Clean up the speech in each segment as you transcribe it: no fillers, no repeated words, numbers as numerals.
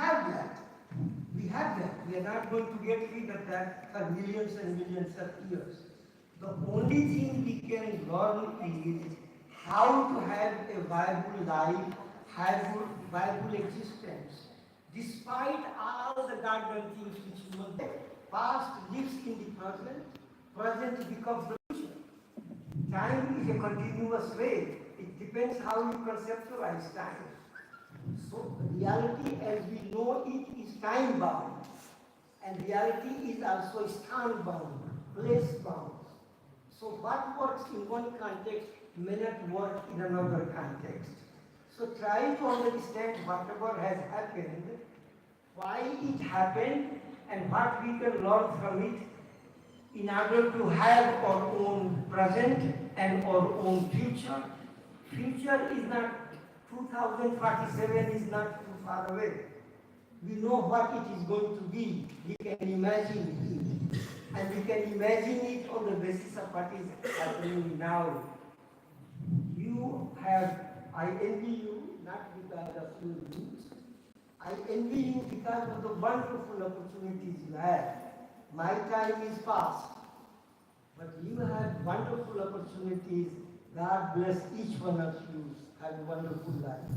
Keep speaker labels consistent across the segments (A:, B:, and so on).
A: have that. We have that. We are not going to get rid of that for millions and millions of years. The only thing we can learn is how to have a viable life, viable existence, despite all the goddamn things which human do. Past lives in the present, present becomes the future. Time is a continuous way. It depends how you conceptualize time. So reality as we know it is time bound, and reality is also stand bound, place bound. So what works in one context may not work in another context. So try to understand whatever has happened, why it happened, and what we can learn from it in order to have our own present and our own future. Future is not 2047 is not too far away. We know what it is going to be. We can imagine it. And we can imagine it on the basis of what is happening now. I envy you, not because of your needs. I envy you because of the wonderful opportunities you have. My time is past, but you have wonderful opportunities. God bless each one of you. Have a wonderful life.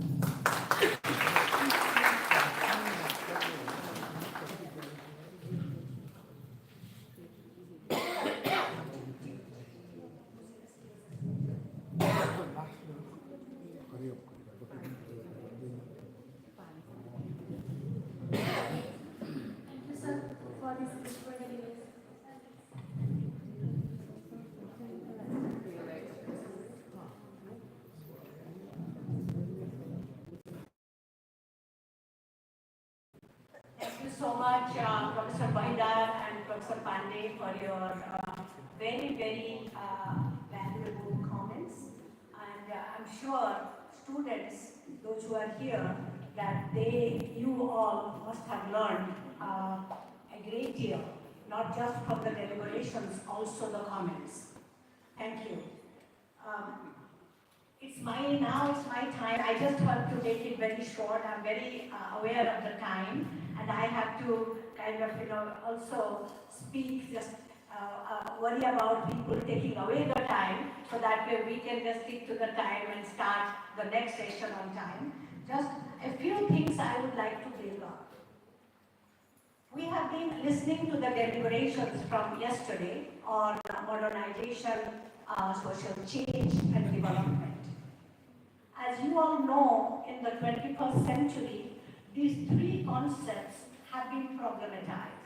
B: So much, Professor Bahidar and Professor Pandey, for your very, very valuable comments. And I'm sure students, those who are here, that you all must have learned a great deal, not just from the deliberations, also the comments. Thank you. It's my time. I just have to make it very short. I'm very aware of the time, and I have to kind of, also speak, just worry about people taking away the time, so that way we can just stick to the time and start the next session on time. Just a few things I would like to bring up. We have been listening to the deliberations from yesterday on modernization, social change, and development. As you all know, in the 21st century, these three concepts have been problematized.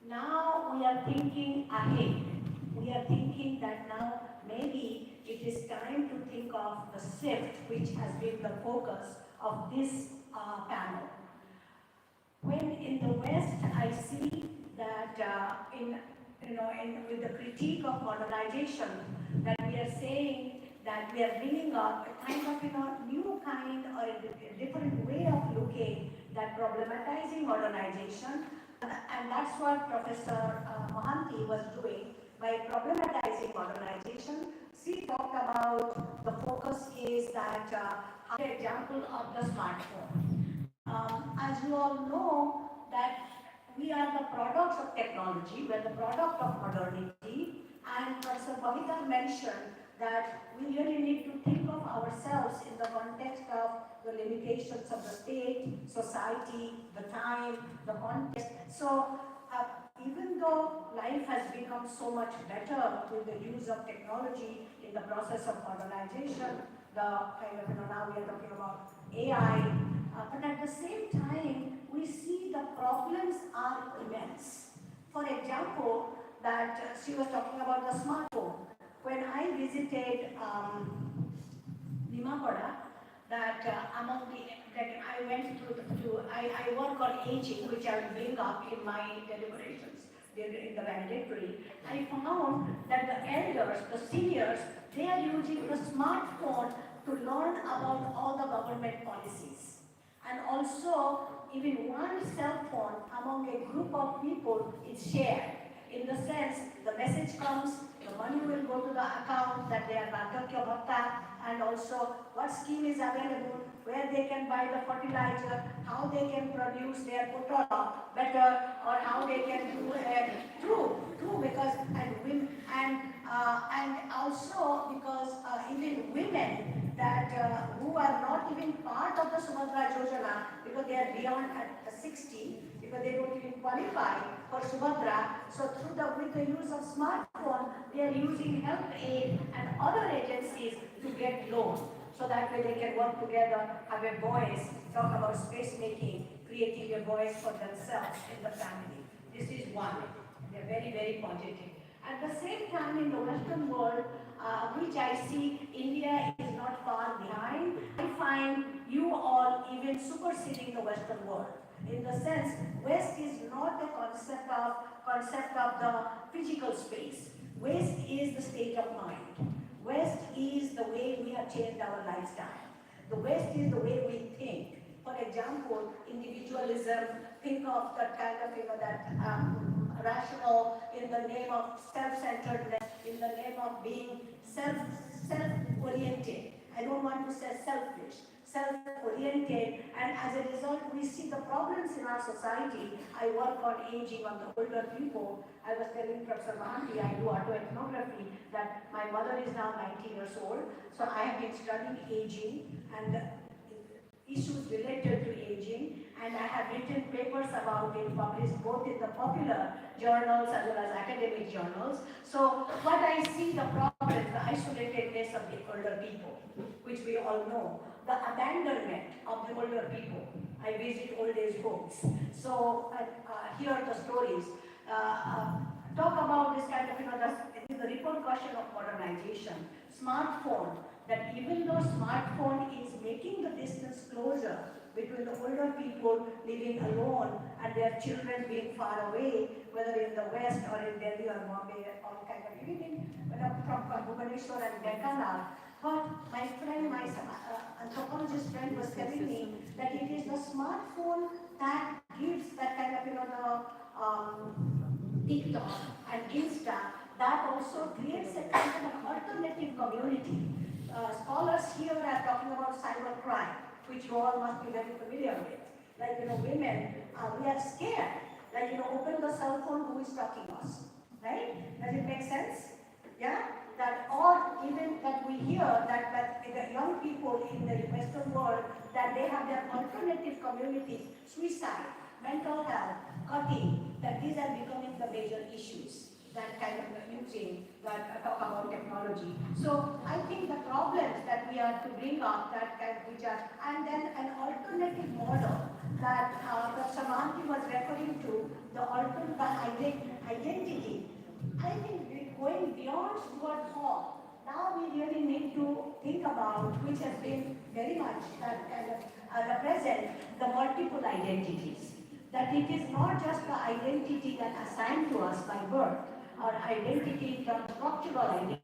B: Now we are thinking ahead. We are thinking that now maybe it is time to think of the shift, which has been the focus of this panel. When in the West, I see that with the critique of modernization, that we are saying that we are bringing up a kind of new kind or a different way of looking, that problematizing modernization, and that's what Professor Mohanty was doing by problematizing modernization. She talked about the focus is that an example of the smartphone. As you all know, that we are the products of technology, we are the product of modernity, and Professor Bahidar mentioned that we really need to think of ourselves in the context of the limitations of the state, society, the time, the context. So even though life has become so much better with the use of technology in the process of modernization, the kind of, now we are talking about AI, but at the same time, we see the problems are immense. For example, that she was talking about the smartphone. When I visited Nimagora, that I went I work on aging, which I will bring up in my deliberations in the valedictory. I found that the elders, the seniors, they are using the smartphone to learn about all the government policies. And also, even one cell phone among a group of people is shared. In the sense, the message comes, the money will go to the account that they are Vardhakya Bhatta, and also what scheme is available, where they can buy the fertilizer, how they can produce their product better, or how they can do it. True, because and also because even women that who are not even part of the Subhadra Yojana because they are beyond at 60, because they don't even qualify for Subhadra. So with the use of smartphone, they are using Help Aid and other agencies to get loans. So that way they can work together, have a voice, talk about space making, creating a voice for themselves in the family. This is one. They're very, very positive. At the same time, in the Western world, which I see India is not far behind, I find you all even superseding the Western world. In the sense, West is not the concept of the physical space. West is the state of mind. West is the way we have changed our lifestyle. The West is the way we think. For example, individualism, think of that kind of, that rational in the name of self-centeredness, in the name of being self-oriented. I don't want to say selfish, self-oriented, and as a result, we see the problems in our society. I work on aging on the older people. I was telling Professor Mahanti, I do autoethnography, that my mother is now 90 years old, so I have been studying aging and issues related to aging, and I have written papers about it, published both in the popular journals as well as academic journals. So what I see the problem, the isolatedness of the older people, which we all know, the abandonment of the older people. I visit old age homes, so I hear the stories. Talk about this kind of, the repercussion of modernization. Smartphone, that even though smartphone is making the distance closer between the older people living alone and their children being far away, whether in the West or in Delhi or Bombay, all kind of living from Bhubaneswar and Deccan. But my friend, my anthropologist friend was telling me that it is the smartphone that gives that kind of, TikTok and Insta, that also creates a kind of an alternative community. Scholars here are talking about cybercrime, which you all must be very familiar with. Like, women, we are scared. Like, open the cell phone, who is talking to us, right? Does it make sense? Yeah? That, or even that we hear that the young people in the Western world, that they have their alternative communities, suicide, mental health, cutting, that these are becoming the major issues that kind of using, that talk about technology. So I think the problems that we are to bring up, that kind of which are, and then an alternative model that Professor Mahanti was referring to, the identity. I think we're going beyond Stuart Hall. Now we really need to think about, which has been very much that kind of represent the multiple identities. That it is not just the identity that assigned to us by birth, or identity, the structural identity.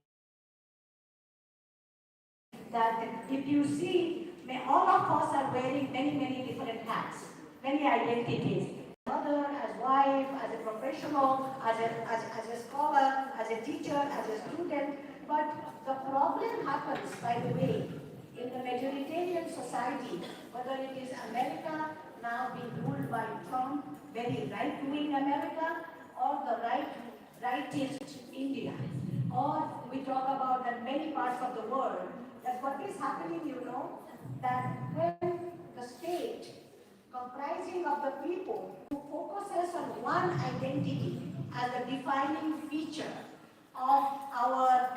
B: That if you see, all of us are wearing many, many different hats, many identities. Mother, as wife, as a professional, as a scholar, as a teacher, as a student. But the problem happens, by the way, in the majoritarian society, whether it is America now being ruled by Trump, very right-wing America, or the rightist India. Or we talk about that many parts of the world, that what is happening, that when the state comprising of the people who focuses on one identity as a defining feature of our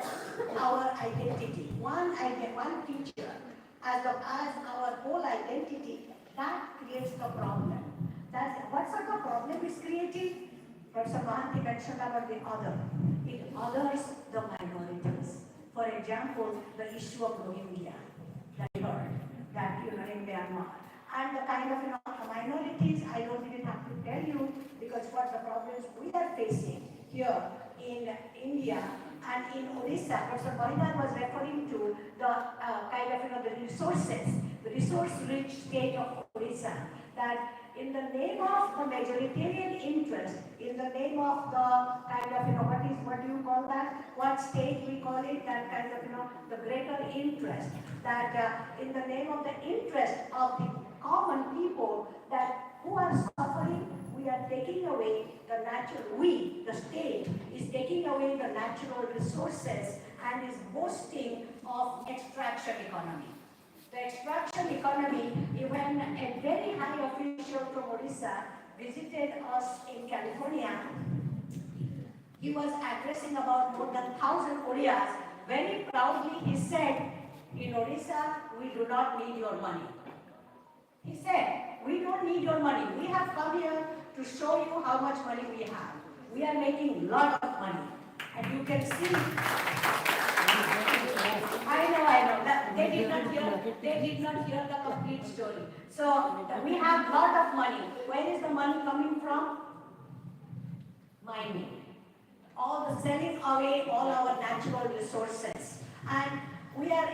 B: identity, one feature as our whole identity, that creates the problem. What sort of problem is creating? Professor Mahanti mentioned about the other. It others the minorities. For example, the issue of Rohingya that we heard, that in Myanmar. And the kind of minorities, I don't even have to tell you, because what the problems we are facing here in India and in Odisha. Professor Baidar was referring to the kind of the resources, the resource-rich state of Odisha. That in the name of the majoritarian interest, in the name of the kind of, what do you call that? What state we call it, that kind of, the greater interest, that in the name of the interest of the common people that who are suffering, we are taking away the natural, the state, is taking away the natural resources and is boasting of extraction economy. The extraction economy, when a very high official from Odisha visited us in California, he was addressing about more than 1,000 Odias. Very proudly he said, in Odisha, we do not need your money. He said, we don't need your money. We have come here to show you how much money we have. We are making a lot of money. And you can see, I know, that they did not hear the complete story. So we have a lot of money. Where is the money coming from? Mining. All the selling away all our natural resources. And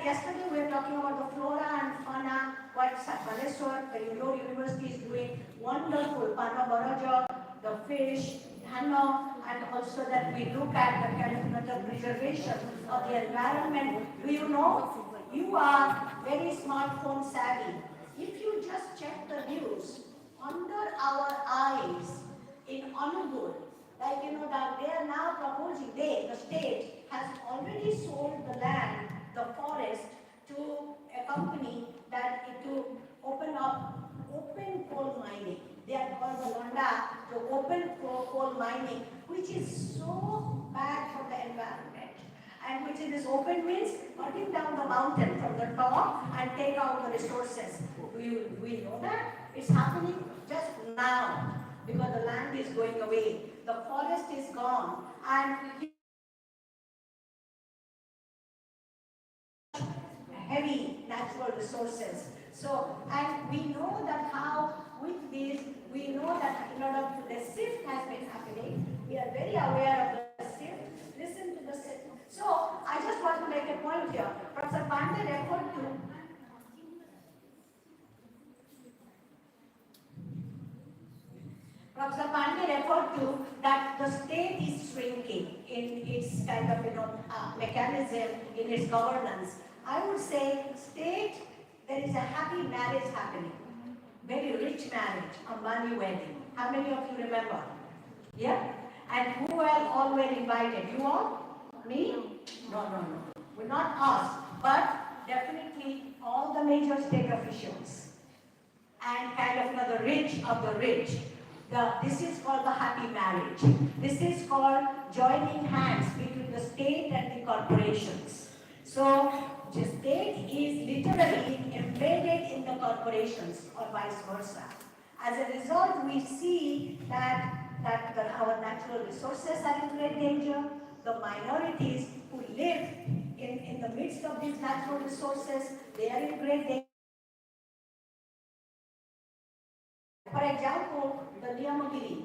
B: yesterday we were talking about the flora and fauna, what Baleshwar, the Indore University is doing wonderful, Panna Baraja, the fish, Hanno, and also that we look at the kind of the preservation of the environment. Do you know, you are very smartphone savvy. If you just check the news, under our eyes, in Anugur, like that they are now proposing, the state has already sold the land, the forest, to a company that to open up open coal mining. They are called the Londa, the open coal mining, which is so bad for the environment. And which is this open means cutting down the mountain from the top and take out the resources. We know that? It's happening just now because the land is going away. The forest is gone and heavy natural resources. So, and we know that how with this, we know that the shift has been happening. We are very aware of the shift. Listen to the shift. So, I just want to make a point here. Professor Pandey referred to Professor Pandey referred to that the state is shrinking in its kind of mechanism, in its governance. I would say state, there is a happy marriage happening. Very rich marriage, Ambani wedding. How many of you remember? Yeah? And who all were invited? You all? Me? No. We're not us, but definitely all the major state officials and kind of the rich of the rich. This is called the happy marriage. This is called joining hands between the state and the corporations. So the state is literally embedded in the corporations or vice versa. As a result, we see that our natural resources are in great danger. The minorities who live in the midst of these natural resources, they are in great danger. For example, the Niyamagiri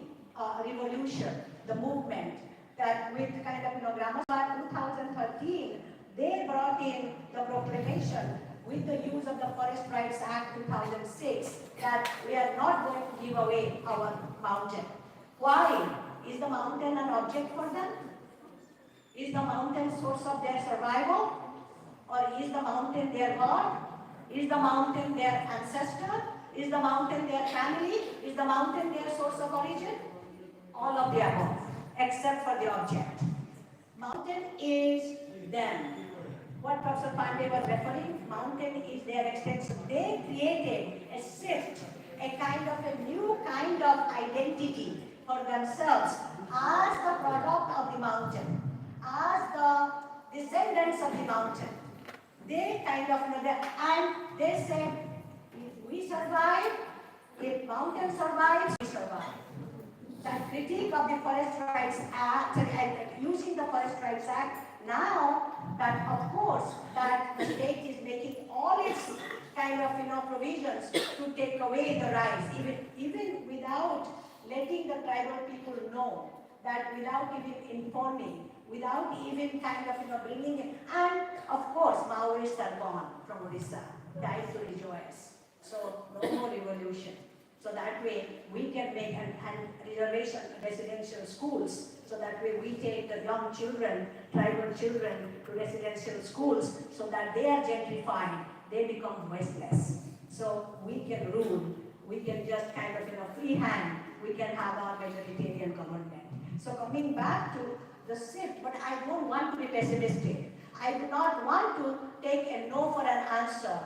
B: revolution, the movement that with kind of Gramaswara 2013, they brought in the proclamation with the use of the Forest Rights Act 2006 that we are not going to give away our mountain. Why? Is the mountain an object for them? Is the mountain source of their survival? Or is the mountain their God? Is the mountain their ancestor? Is the mountain their family? Is the mountain their source of origin? All of the above, except for the object. Mountain is them. What Professor Pandey was referring, mountain is their extension. They created a shift, a kind of a new kind of identity for themselves as the product of the mountain, as the descendants of the mountain. They kind of and they said, if we survive, if mountain survives, we survive. That critique of the Forest Rights Act, using the Forest Rights Act, now that of course that the state is making all its kind of provisions to take away the rights, even without letting the tribal people know, that without even informing, without even kind of bringing it, and of course Maoists are gone from Odisha, died to rejoice. So no more revolution. So that way we can make and residential schools. So that way we take the young children, tribal children to residential schools so that they are gentrified, they become voiceless. So we can rule, we can just kind of free hand, we can have our majoritarian government. So coming back to the shift, but I don't want to be pessimistic. I do not want to take a no for an answer.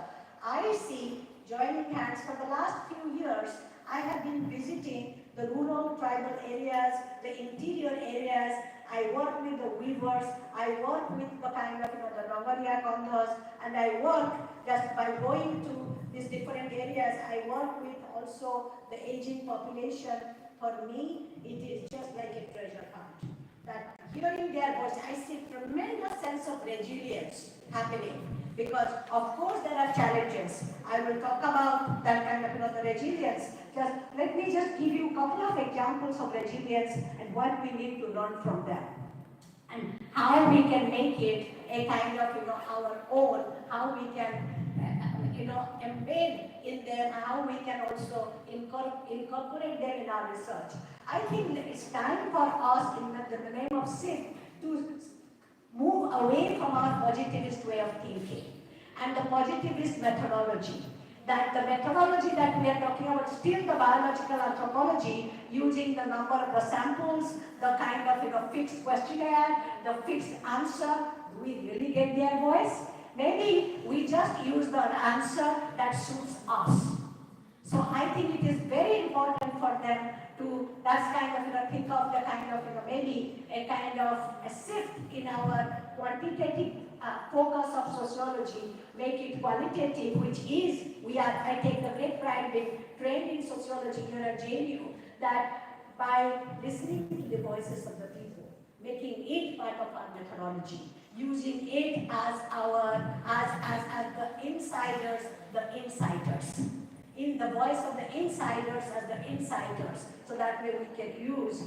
B: I see joining hands for the last few years. I have been visiting the rural tribal areas, the interior areas. I work with the weavers. I work with the kind of the Rangariya Kondhas, and I work just by going to these different areas. I work with also the aging population. For me, it is just like a treasure hunt. That hearing their voice, I see tremendous sense of resilience happening. Because of course there are challenges. I will talk about that kind of the resilience. Just let me just give you a couple of examples of resilience and what we need to learn from them. And how we can make it a kind of our own, how we can embed in them, how we can also incorporate them in our research. I think it's time for us in the name of SIP to move away from our positivist way of thinking and the positivist methodology. That the methodology that we are talking about, still the biological anthropology, using the number of the samples, the kind of fixed questionnaire, the fixed answer. Do we really get their voice? Maybe we just use the answer that suits us. So I think it is very important for them to, that's kind of, think of the kind of, maybe a kind of a shift in our quantitative focus of sociology, make it qualitative, which is, I take the great pride being trained in sociology here at JNU, that by listening to the voices of the people, making it part of our methodology, using it as the insiders, in the voice of the insiders as the insiders, so that way we can use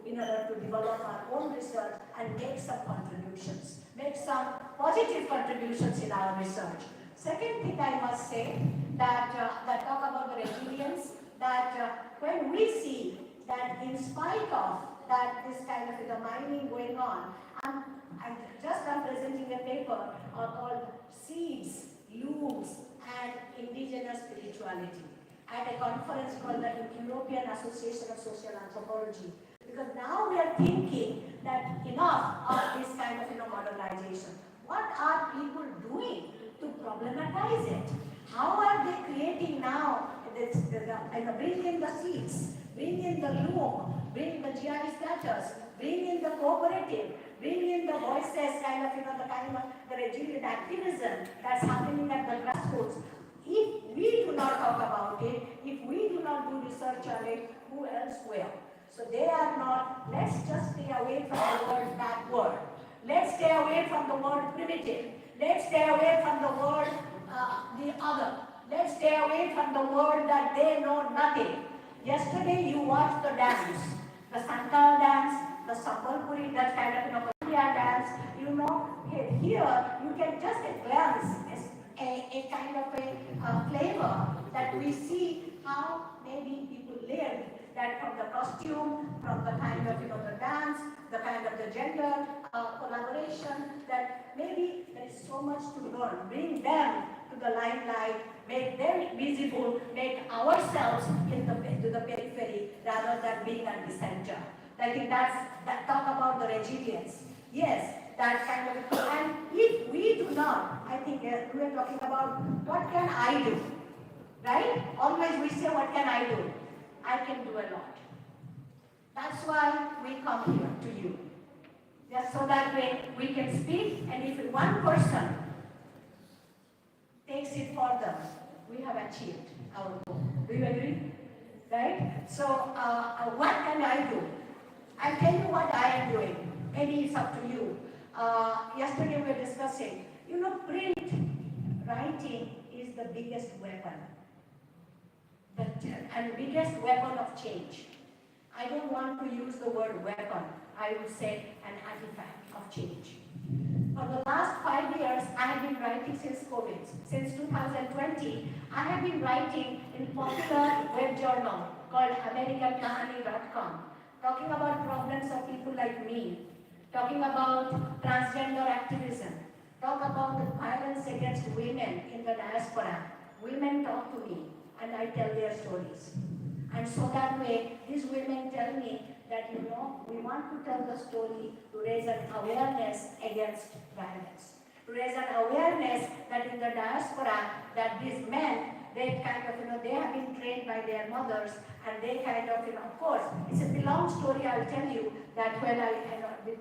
B: in order to develop our own research and make some contributions, make some positive contributions in our research. Second thing I must say, that talk about the resilience, that when we see that in spite of that this kind of the mining going on, I'm presenting a paper called Seeds, Looms, and Indigenous Spirituality at a conference called the European Association of Social Anthropology. Because now we are thinking that enough of this kind of modernization. What are people doing to problematize it? How are they creating now, bring in the seeds, bring in the loom, bring the GI status, bring in the cooperative, bring in the voices, the resilient activism that's happening at the grassroots. If we do not talk about it, if we do not do research on it, who else will? So they are not, let's just stay away from the word backward. Let's stay away from the word primitive. Let's stay away from the word the other. Let's stay away from the word that they know nothing. Yesterday you watched the dance, the Santal dance, the Sambalpuri, that kind of India dance. Here you can just glance a kind of a flavor that we see how maybe people live, that from the costume, from the kind of the dance, the kind of the gender collaboration, that maybe there is so much to learn. Bring them to the limelight, make them visible, make ourselves to the periphery rather than being at the center. I think that talk about the resilience. Yes, that kind of, and if we do not, I think we are talking about what can I do, right? Always we say, what can I do? I can do a lot. That's why we come here to you. Just so that way we can speak, and if one person takes it further, we have achieved our goal. Do you agree? Right? So, what can I do? I'll tell you what I am doing. Maybe it's up to you. Yesterday we were discussing, print writing is the biggest weapon. And biggest weapon of change. I don't want to use the word weapon. I would say an artifact of change. For the last 5 years, I have been writing since COVID. Since 2020, I have been writing in popular web journal called AmericanKahani.com, talking about problems of people like me, talking about transgender activism, talk about the violence against women in the diaspora. Women talk to me and I tell their stories. And so that way, these women tell me that, we want to tell the story to raise an awareness against violence. To raise an awareness that in the diaspora, that these men, they kind of, they have been trained by their mothers and they kind of course, it's a long story, I'll tell you, that when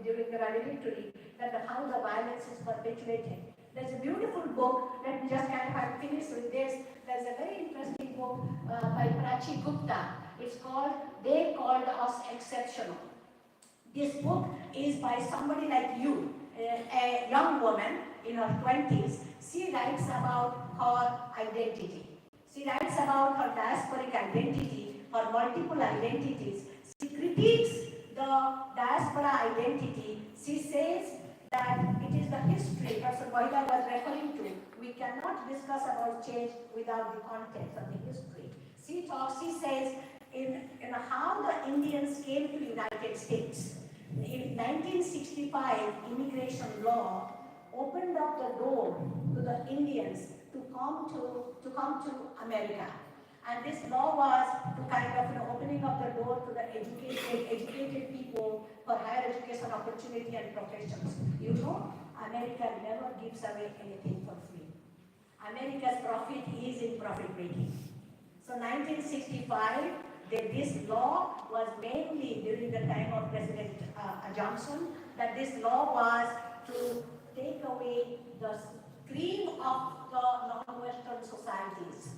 B: during the valedictory, that how the violence is perpetuated. There's a beautiful book, let me just kind of finish with this. There's a very interesting book by Prachi Gupta. It's called They Called Us Exceptional. This book is by somebody like you, a young woman in her 20s. She writes about her identity. She writes about her diasporic identity, her multiple identities. She critiques the diaspora identity. She says that it is the history Professor Mohila was referring to. We cannot discuss about change without the context of the history. She says in how the Indians came to the United States. In 1965, immigration law opened up the door to the Indians to come to America. And this law was to kind of opening up the door to the educated people for higher education opportunity and professions. America never gives away anything for free. America's profit is in profit making. So 1965, this law was mainly during the time of President Johnson, that this law was to take away the cream of the non-Western societies.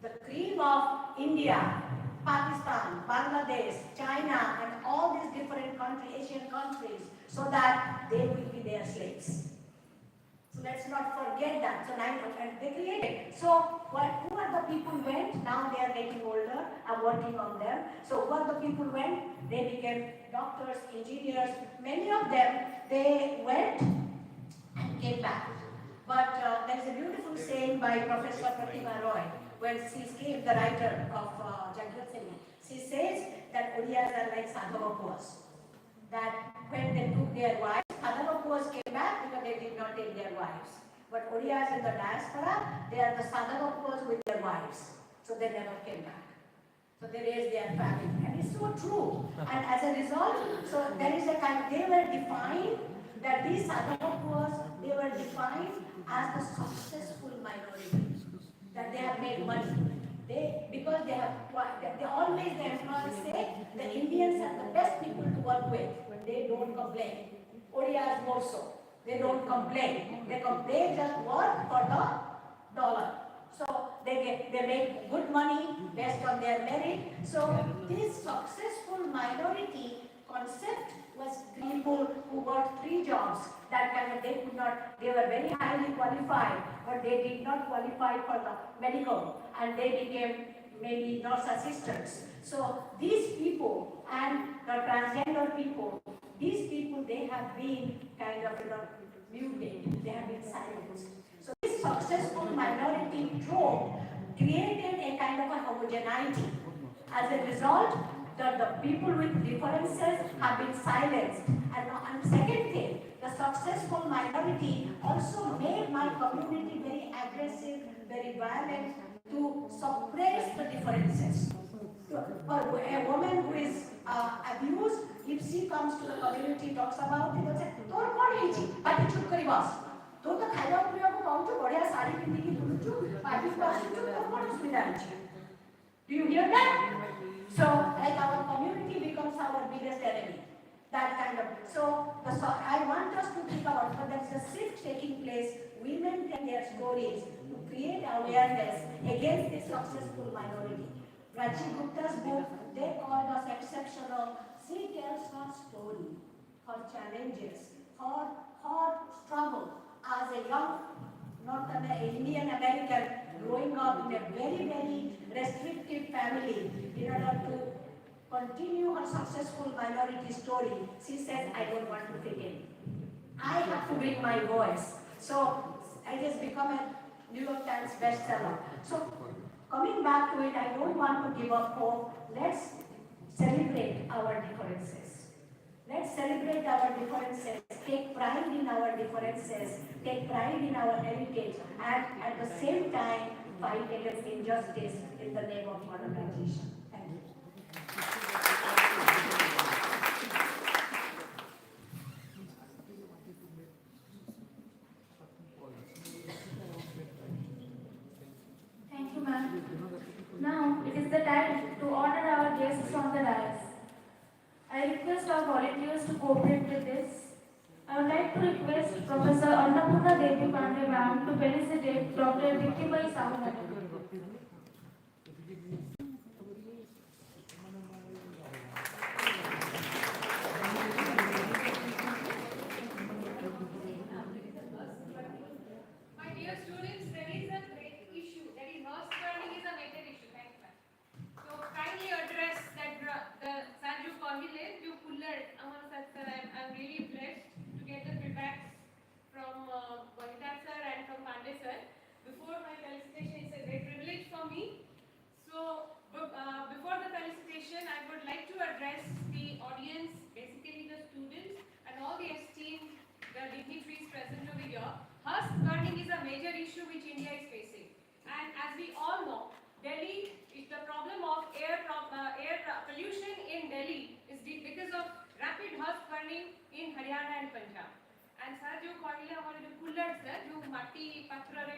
B: The cream of India, Pakistan, Bangladesh, China, and all these different Asian countries, so that they will be their slaves. So let's not forget that. So they created. So who are the people who went? Now they are getting older. I'm working on them. So who are the people who went? They became doctors, engineers. Many of them, they went and came back. But there is a beautiful saying by Professor Pratima Roy, when she came, the writer of Jagrat Singh. She says that Odiyas are like Sadhavapuas. That when they took their wives, Sadhavapuas came back because they did not take their wives. But Odiyas in the diaspora, they are the Sadhavapuas with their wives. So they never came back. So they raised their family. And it's so true. And as a result, so there is a kind of, they were defined, that these Sadhavapuas, they were defined as the successful minority. That they have made money. Because they always, the employers say, the Indians are the best people to work with. They don't complain. Odiyas more so. They don't complain. They just work for the dollar. So they make good money based on their merit. So this successful minority concept was people who worked 3 jobs. That kind of, they were very highly qualified, but they did not qualify for the medical, and they became maybe nurse assistants. So these people and the transgender people, these people, they have been kind of muted, they have been silenced. So this successful minority trope created a kind of a homogeneity. As a result, the people with differences have been silenced. And second thing, the successful minority also made my community very aggressive, very violent, to suppress the differences. For a woman who is abused, if she comes to the community, talks about it, they'll say, "Tor kon heichi, party chup kari bas. Tor to khaiba priya ko pauchu, badhiya sari pindiki buluchu, party ko asuchu, tor kon asubidha heichi." Do you hear that? So, like our community becomes our biggest enemy. That kind of. So I want us to think about, but there's a shift taking place. Women tell their stories to create awareness against this successful minority. Prachi Gupta's book, They Called Us Exceptional. She tells her story, her challenges, her struggle as a young Indian American growing up in a very, very restrictive family in order to continue her successful minority story. She said, "I don't want to fit in. I have to bring my voice. So it has become a New York Times bestseller. So coming back to it, I don't want to give up hope. Let's celebrate our differences. Let's celebrate our differences, take pride in our differences, take pride in our heritage, and at the same time fight against injustice in the name of modernization. Thank you.
C: Thank you, ma'am. Now it is the time to honor our guests on the dais. I request our volunteers to cooperate with this. I would like to request Professor Annapurna Devi Pandey ma'am to felicitate Dr. Diktibai Sahu madam.
D: My dear students, there is a great issue. That is, horse burning is a major issue. Thank you, ma'am. So kindly address that the Sanju Kahile, जो cooler हमारे साथ sir, I'm really blessed to get the feedback from Vanita sir and from Pandey sir. Before my felicitation, it's a great privilege for me. So before the felicitation, I would like to address the audience, basically the students and all the esteemed dignitaries present over here. Husk burning is a major issue which India is facing. And as we all know, Delhi is the problem of air pollution in Delhi is because of rapid husk burning in Haryana and Punjab. And sir, जो कहले हमारे जो coolers है, जो माटी पत्थर रे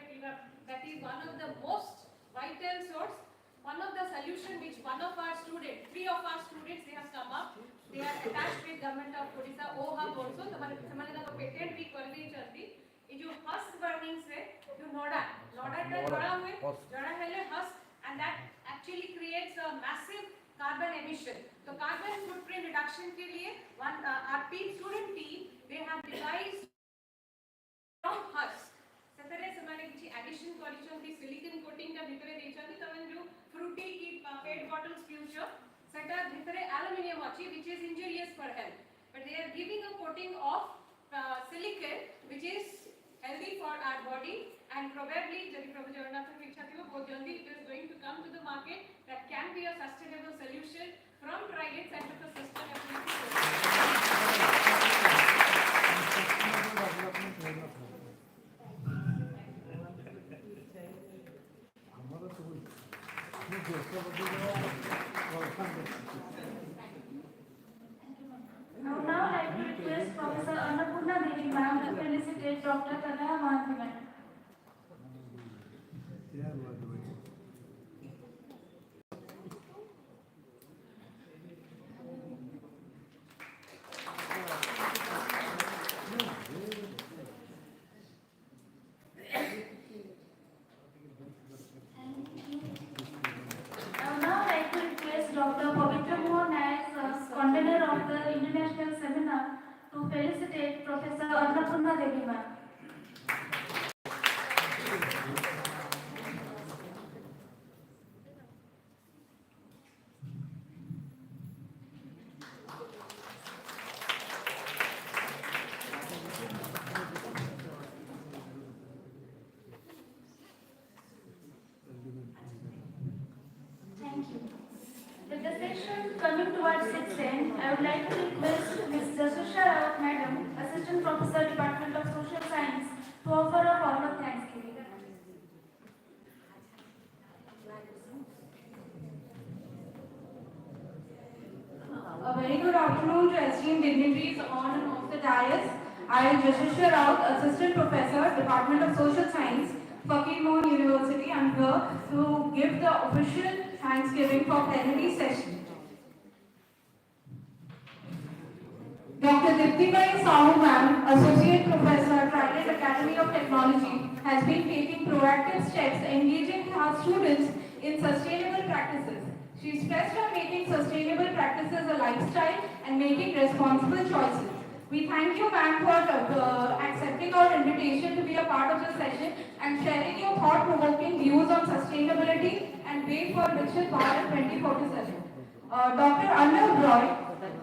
D: that is one of the most vital source, one of the solution which one of our students, 3 of our students, they have come up. They are attached with government of Odisha, OHUB also. ସେମାନେ ତାଙ୍କ patent भी कर ଦେଇଛନ୍ତି. ये जो husk burning से जो नोडा का जड़ा हुए जड़ा हेले husk, and that actually creates a massive carbon emission. So carbon footprint reduction के लिए our student team, they have devised from husk. ସେଥିରେ ସେମାନେ କିଛି addition କରିଛନ୍ତି, silicon coating ଟା ଭିତରେ ଦେଇଛନ୍ତି, ତମେ जो fruity की PET bottles ପିଉଛ ସେଟା ଭିତରେ aluminium ଅଛି, which is injurious for health. But they are giving a coating of silicon which is healthy for our body, and probably ଯଦି ପ୍ରଭୁ ଜଗନ୍ନାଥଙ୍କ ଇଚ୍ଛା ଥିବ ବହୁତ ଜଲ୍ଦି it is going to come to the market that can be a sustainable solution from Private Center for Sustainability.
C: I would now like to request Professor Annapurna Devi ma'am to felicitate Dr. Tanaya Mahathi madam. I would now like to request Dr. Pavitra Mohan as convener of the international seminar to felicitate Professor Annapurna Devi ma'am. Thank you. With the session coming towards its end, I would like to request Ms. Jasusha Rawat Madam, Assistant Professor, Department of Social Science, to offer a formal thanksgiving.
E: A very good afternoon to esteemed dignitaries on and off the dais. I am Jasusha Rawat, Assistant Professor, Department of Social Science, Fakir Mohon University. I am here to give the official Thanksgiving for plenary session. Dr. Diptibai Sahu ma'am, Associate Professor, Trident Academy of Technology, has been taking proactive steps engaging our students in sustainable practices. She stressed on making sustainable practices a lifestyle and making responsible choices. We thank you, ma'am, for accepting our invitation to be a part of this session and sharing your thought-provoking views on sustainability and way for Viksit Bharat 2047. Dr. Arnav Roy,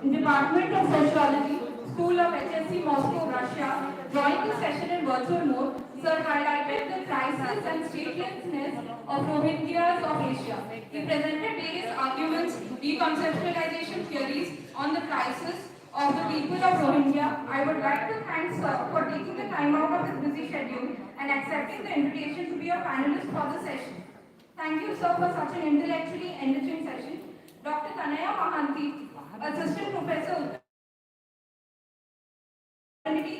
E: Department of Sociology, School of HSC Moscow, Russia, joined the session in virtual mode. Sir highlighted the crisis and statelessness of Rohingyas of Asia. He presented various arguments, deconceptualization theories on the crisis of the people of Rohingya. I would like to thank Sir for taking the time out of his busy schedule and accepting the invitation to be a panelist for the session. Thank you, sir, for such an intellectually enriching session. Dr. Tanaya Mahanti, Assistant Professor,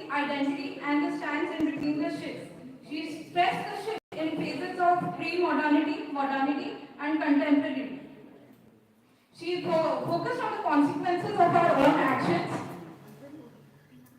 E: Identity and the stands in between the shifts. She stressed the shift in phases of pre-modernity, modernity, and contemporary. She focused on the consequences of our own actions.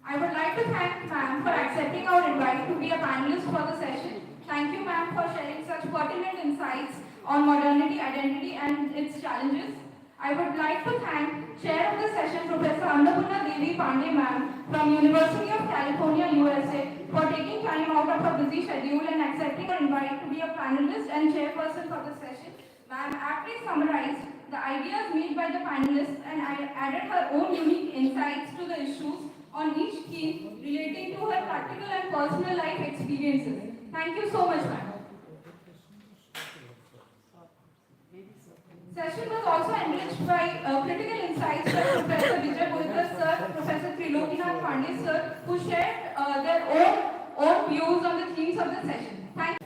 E: I would like to thank ma'am for accepting our invite to be a panelist for the session. Thank you, ma'am, for sharing such pertinent insights on modernity, identity, and its challenges. I would like to thank Chair of the session, Professor Annapurna Devi Pandey, ma'am, from University of California, USA, for taking time out of her busy schedule and accepting our invite to be a panelist and chairperson for the session. Ma'am aptly summarized the ideas made by the panelists and added her own unique insights to the issues on each theme relating to her practical and personal life experiences. Thank you so much, ma'am. Session was also enriched by critical insights by Professor Vijay Boykar sir, Professor Trilokinath Pandey sir, who shared their own views on the themes of the session. Thank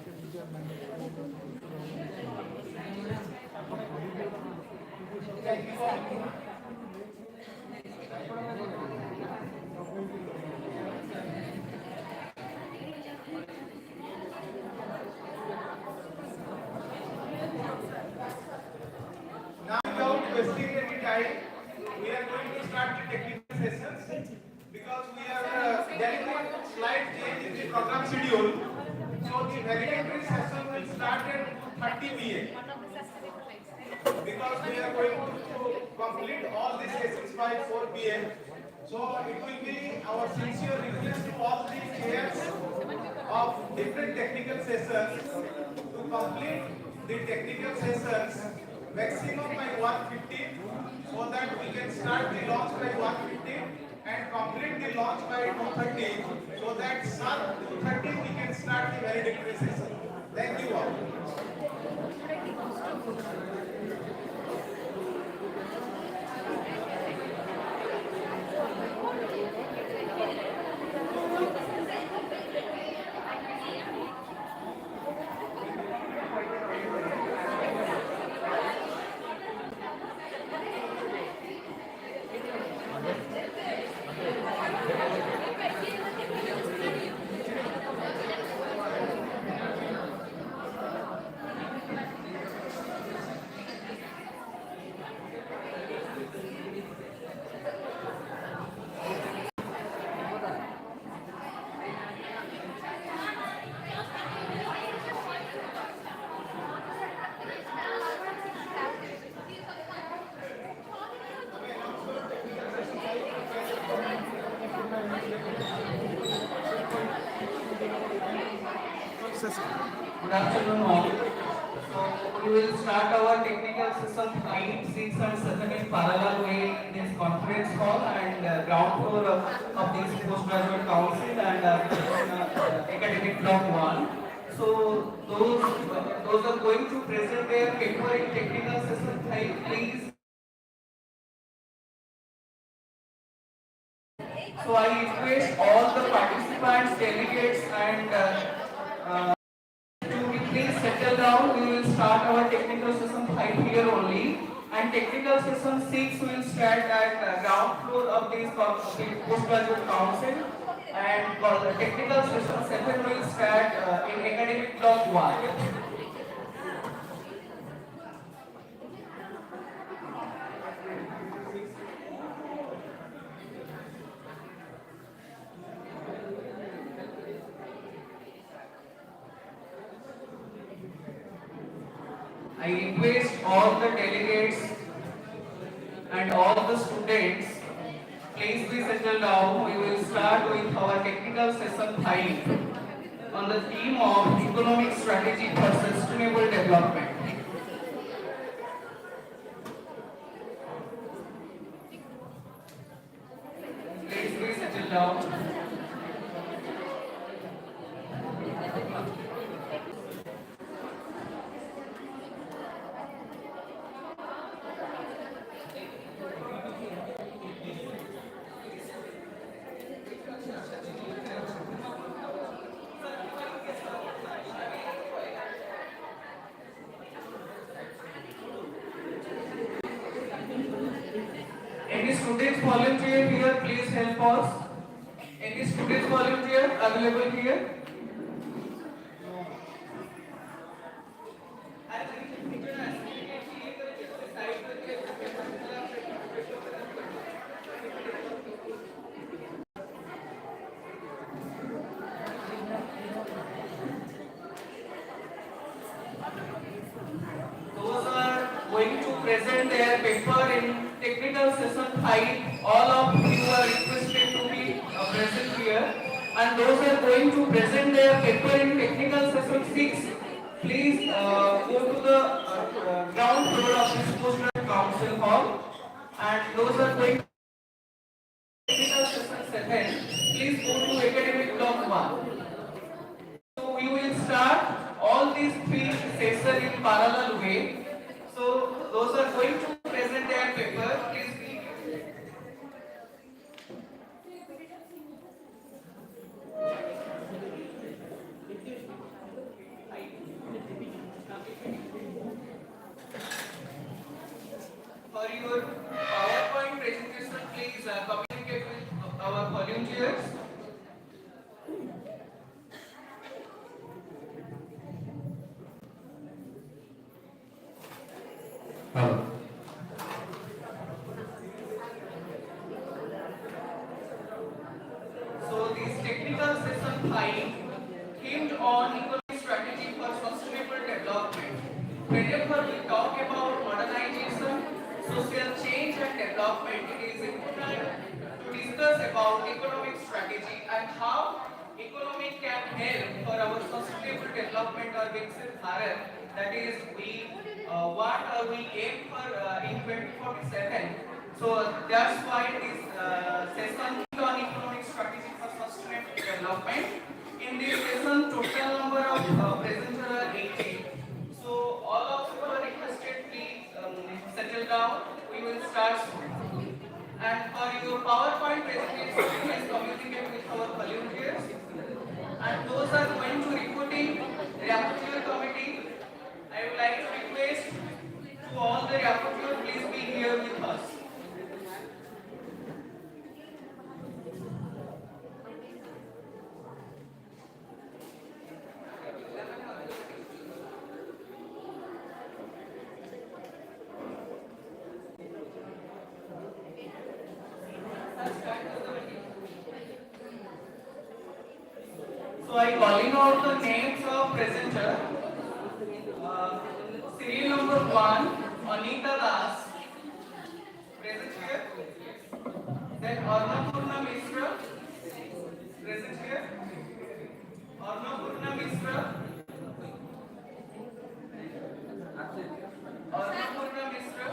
F: Now, without wasting any time, we are going to start the technical sessions because we are getting a slight change in the program schedule. So the valedictory session will start at 2:30 p.m. because we are going to complete all the sessions by 4 p.m. So it will be our sincere request to all the chairs of different technical sessions to complete the technical sessions maximum by 1:15 so that we can start the launch by 1:15 and complete the launch by 2:30 so that sharp 2:30 we can start the valedictory session. Thank you all.
G: Good afternoon all. So we will start our technical system 5, 6 and 7 in parallel way in this conference hall and ground floor of this postgraduate council and academic block 1. So those are going to present their paper in technical system 5, please. So I request all the participants, delegates and please settle down. We will start our technical session 5 here only, and technical session 6 will start at ground floor of this postgraduate council, and the technical session 7 will start in academic block 1. I request all the delegates and all the students, please be settled down. We will start with our technical session 5 on the theme of economic strategy for sustainable development. Please be settled down. Any students volunteer here, please help us. Any students volunteer available here? Those are going to present their paper in technical session 5. All of you are requested to be present here. And those are going to present their paper in technical session 6. Please go to the ground floor of this Postgraduate Council Hall. And those are going to technical session 7. Please go to academic block 1. So we will start all these 3 sessions in parallel way. So those are going to present their paper. Please be for your PowerPoint presentation, please communicate with our volunteers.
H: Hello.
G: So this technical session 5 themed on economic strategy for sustainable development. Whenever we talk about modernization, social change and development, it is important to discuss about economic strategy and how economy can help for our sustainable development or Viksit Bharat. That is, we aim for in 2047. So that's why this session is on economic strategy for sustainable development. In this session, total number of presenters are 18. So all of you are requested, please settle down. We will start soon. And for your PowerPoint presentation, please communicate with our volunteers. And those are going to reporting rapporteur committee. I would like to request to all the rapporteur, please be here with us. So I calling out the names of presenter. Serial number 1, Anita Das, present here. Then Arnapurna Mishra, present here. Arnapurna Mishra. Arnapurna Mishra.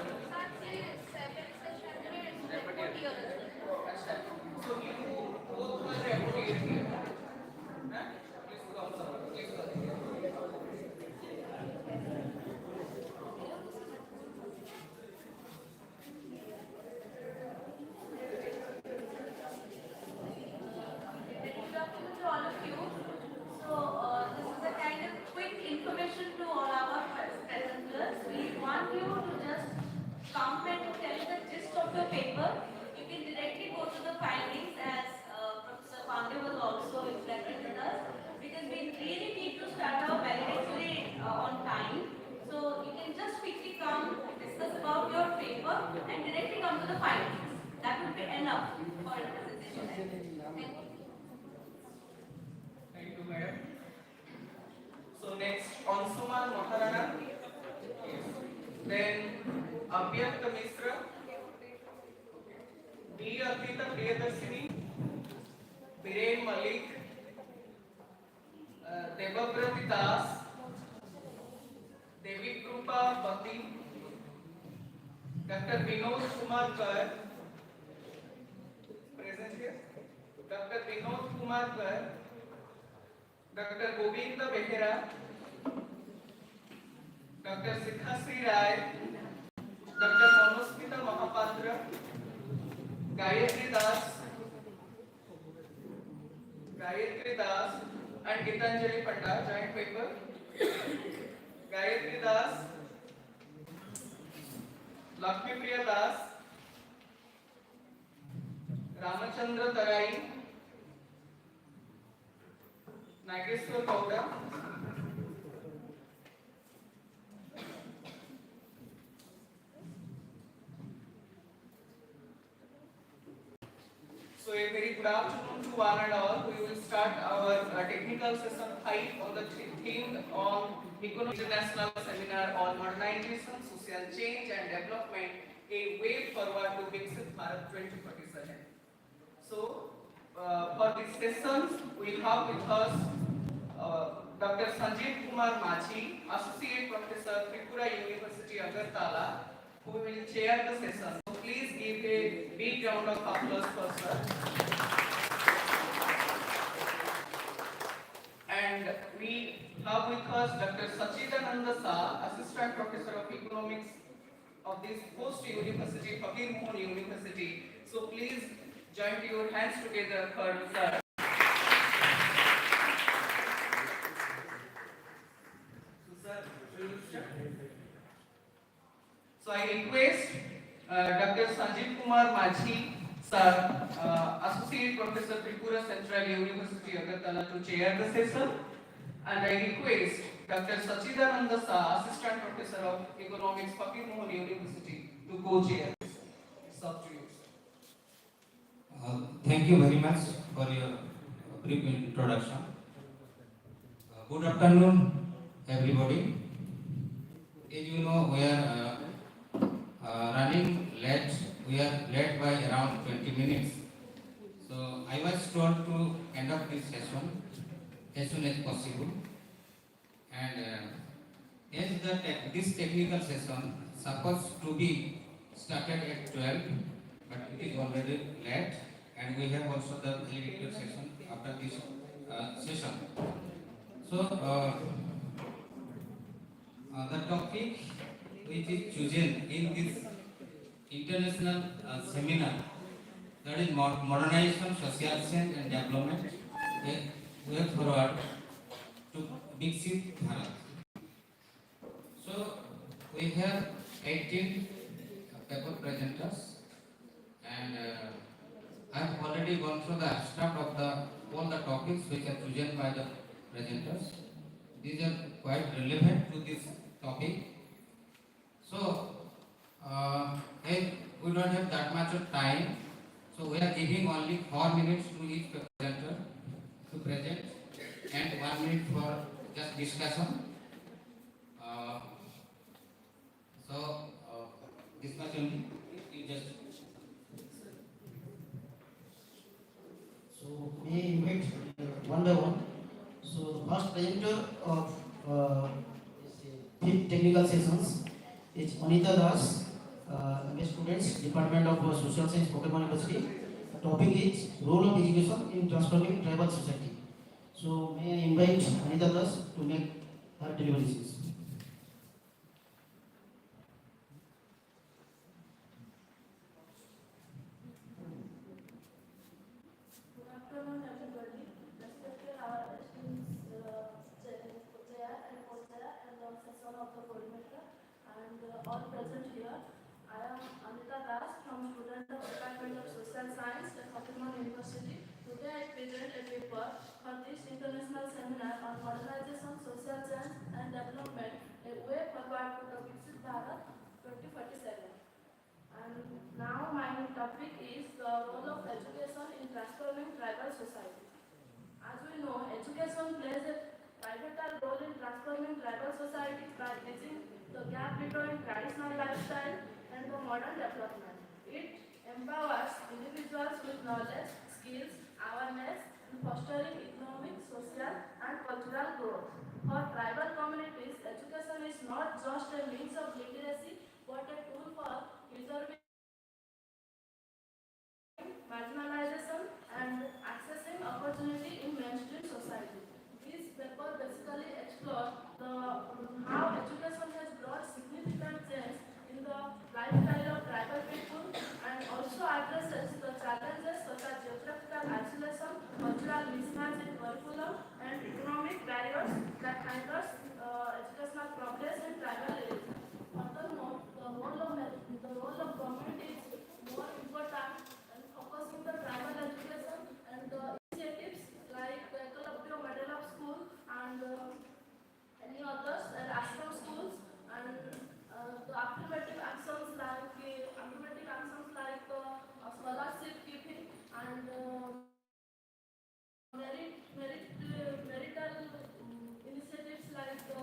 G: So you both were deputy here. Please come forward. Please come.
B: Good afternoon to all of you. So, this is a kind of quick information to all our presenters. We want you to just come and tell the gist of your paper. You can directly go to the findings as Professor Pandey was also reflected with us, because we really need to start our valedictory on time. So, you can just quickly come, discuss about your paper and directly come to the findings. That would be enough for the presentation. Thank you.
G: Thank you, madam. So next, Ansuman Maharana. Then Abhyakta Mishra. B. Arpita Priyadarshini. Biren Malik. Debabrati Das. Devi Krupa Bhakti. Dr. Vinod Kumar Kar. Present here. Dr. Vinod Kumar Gar, Dr. Govinda Behera, Dr. Sikhasri Rai, Dr. Manusmita Mahapatra, Gayatri Das, and Gitanjali Panda, joint paper. Gayatri Das, Lakshmi Priya Das, Ramachandra Tarai, Nageswar Gowda, so a very good afternoon to one and all. We will start our technical session 5 on the theme on International Seminar on Modernization, Social Change and Development, a way forward to Viksit Bharat 2047. So, for this session, we have with us Dr. Sanjeev Kumar Machi, Associate Professor, Tripura University, Agartala, who will chair the session. So please give a big round of applause for sir. And we have with us Dr. Sachidananda Shah, Assistant Professor of Economics of this post university, Fakir Mohun University. So please join your hands together for sir. So I request Dr. Sanjeev Kumar Machi, sir, Associate Professor, Tripura Central University, Agartala, to chair the session, and I request Dr. Sachidananda Shah, Assistant Professor of Economics, Fakir Mohun University, to co-chair. It's up to you, sir.
H: Thank you very much for your brief introduction. Good afternoon, everybody. As you know, we are running late. We are late by around 20 minutes. So I was told to end up this session as soon as possible. And as this technical session supposed to be started at 12, but it is already late, and we have also the elevator session after this session. So the topic which is chosen in this international seminar, that is modernization, social change and development, a way forward to Viksit Bharat. So we have 18 paper presenters, and I have already gone through the abstract of all the topics which are chosen by the presenters. These are quite relevant to this topic. So, as we don't have that much of time, so we are giving only 4 minutes to each presenter to present and 1 minute for just discussion. This much only. You just.
I: So may I invite one by one. So the first presenter of technical sessions is Anita Das, students, Department of Social Science, Pokemon University. The topic is role of education in transforming tribal society. So may I invite Anita Das to make her deliveries.
C: All present here. I am Anita Das from student of Department of Social Science at Fakir University. Today I present a paper for this international seminar on modernization, social change and development, a way forward to the Viksit Bharat 2047. And now my topic is the role of education in transforming tribal society. As we know, education plays a pivotal role in transforming tribal societies by bridging the gap between traditional lifestyle and the modern development. It empowers individuals with knowledge, skills, awareness, and fostering economic, social, and cultural growth. For tribal communities, education is not just a means of literacy, but a tool for preserving marginalization and access cultural mismatch in curriculum, and economic barriers that hinders educational progress in tribal areas. Furthermore, the role of government is more important in focusing the tribal education and the initiatives like the Ecolabio Model of School and any others and ashram schools and the affirmative actions like scholarship giving and marital initiatives like the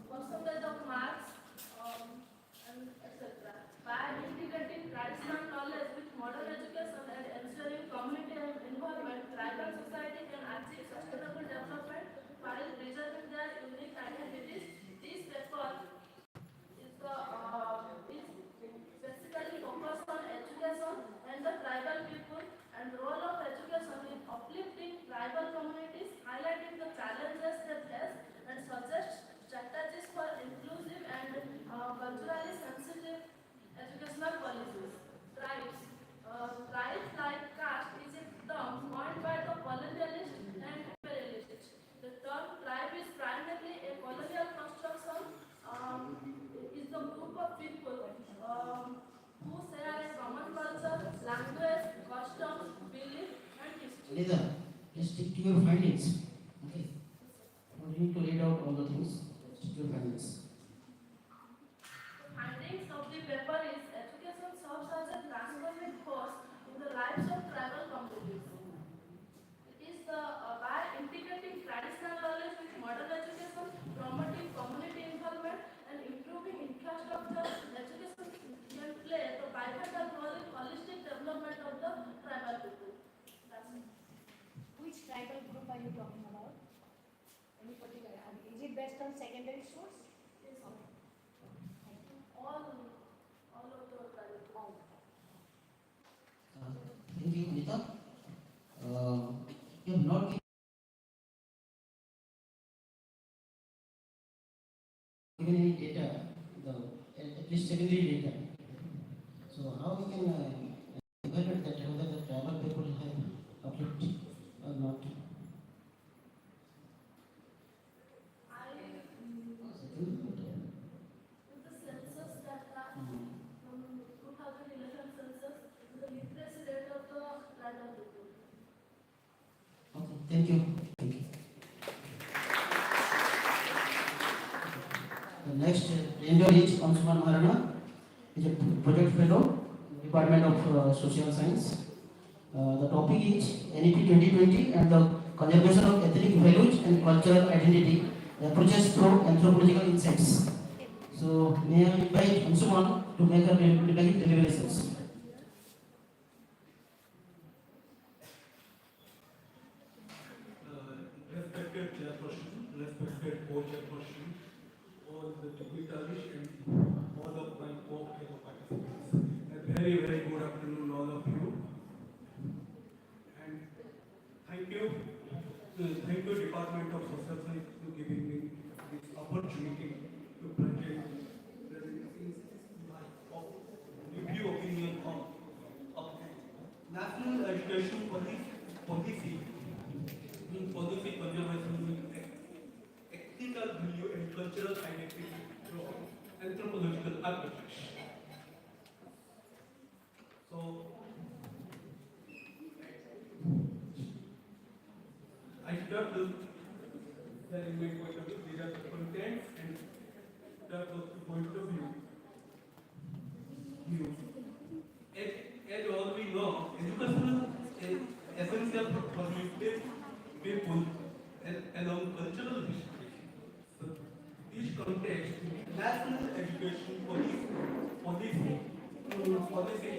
C: percentage of marks and etc. By integrating traditional knowledge with modern education and ensuring community involvement, tribal society can achieve sustainable development while preserving their unique identities. This paper is basically focused on education and the tribal people and role of education in uplifting tribal communities, highlighting the challenges they face and suggest strategies for inclusive and culturally sensitive educational policies. Tribes. Tribes like caste is a term coined by the colonialists and imperialists. The term tribe is primarily a colonial construction. Is the group of people who share a common culture, language, customs, belief, and history.
I: Anita, just stick to your findings. Okay. You need to read out all the things. Stick to your findings.
C: The findings of the paper is education serves as a transformative force in the lives of tribal communities. It is by integrating traditional knowledge with modern education, promoting community involvement, and improving infrastructure, education can play the pivotal role in holistic development of the tribal people. That's it.
B: Which tribal group are you talking about? Any particular? Is it based on secondary source?
C: Yes, sir. All of the tribal people.
I: Thank you, Anita. You have not given any data, at least secondary data. So how we can evaluate that whether the tribal people have uplifted or not?
C: With the census data from 2011 census, the literacy rate of the tribal people.
I: Okay, thank you. Thank you. The next ranger is Ansuman Maharana. He is a project fellow, Department of Social Science. The topic is NEP 2020 and the conservation of ethnic values and cultural identity, approaches through anthropological insights. So, may I invite Ansuman to make her deliberations.
J: Respected chairperson, respected co-chairperson, all the dignitaries and all of my co-fellow participants. A very, very good afternoon all of you. And thank you Department of Social Science for giving me this opportunity to present my review opinion of National Education Policy conservation with ethical value and cultural identity through anthropological approaches. So, I start with the main point of view. These are the contents and that was the point of view. As all we know, education is essential for formative people along cultural history. So, this context, national education policy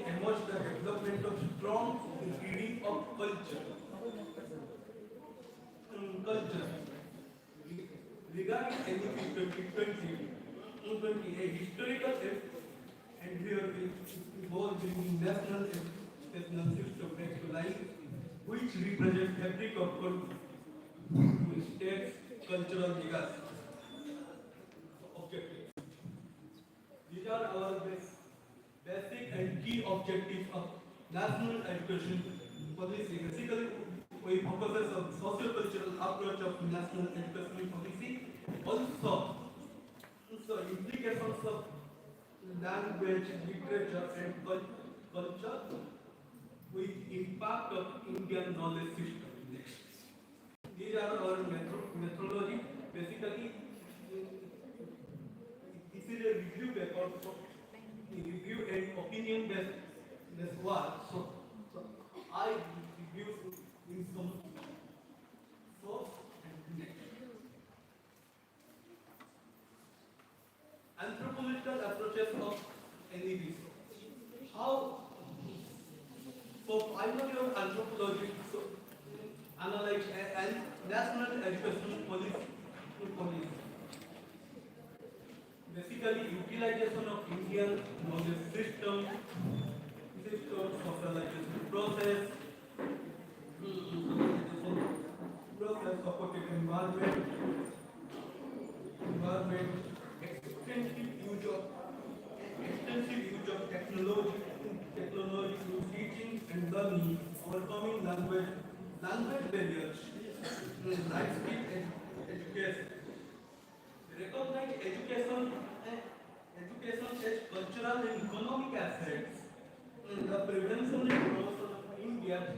J: emerged the development of strong reading of culture. Regarding NEP 2020, a historical and here involved in national educational system next to life, which represent fabric of state's cultural legacy objectives. These are our basic and key objectives of national education policy. Basically, we focus on socio-cultural approach of national education policy. Also, so implications of language, literature, and culture with impact of Indian knowledge system. Next. These are our methodology. Basically, this is a review paper, so review and opinion based work. So I review in some source and next. Anthropological approaches of any resource. How? So primary of anthropology so analyze and national education policy. Basically, utilization of Indian knowledge system, socialization process, supported environment, extensive use of technology in teaching and learning, overcoming language barriers, life skill education. Recognize education as cultural and economic assets, and the prevention and promotion of India's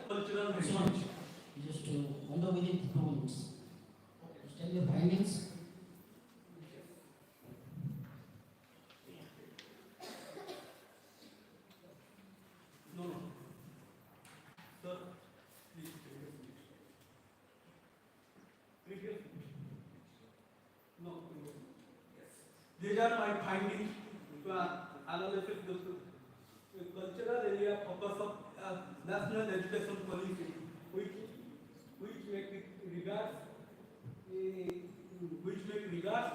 J: cultural heritage.
I: Just on the within 2 minutes. Just tell your findings.
J: No. Sir, please. Previous. No. Yes. These are my findings. Analysis the cultural area focus of national education policy, which make regards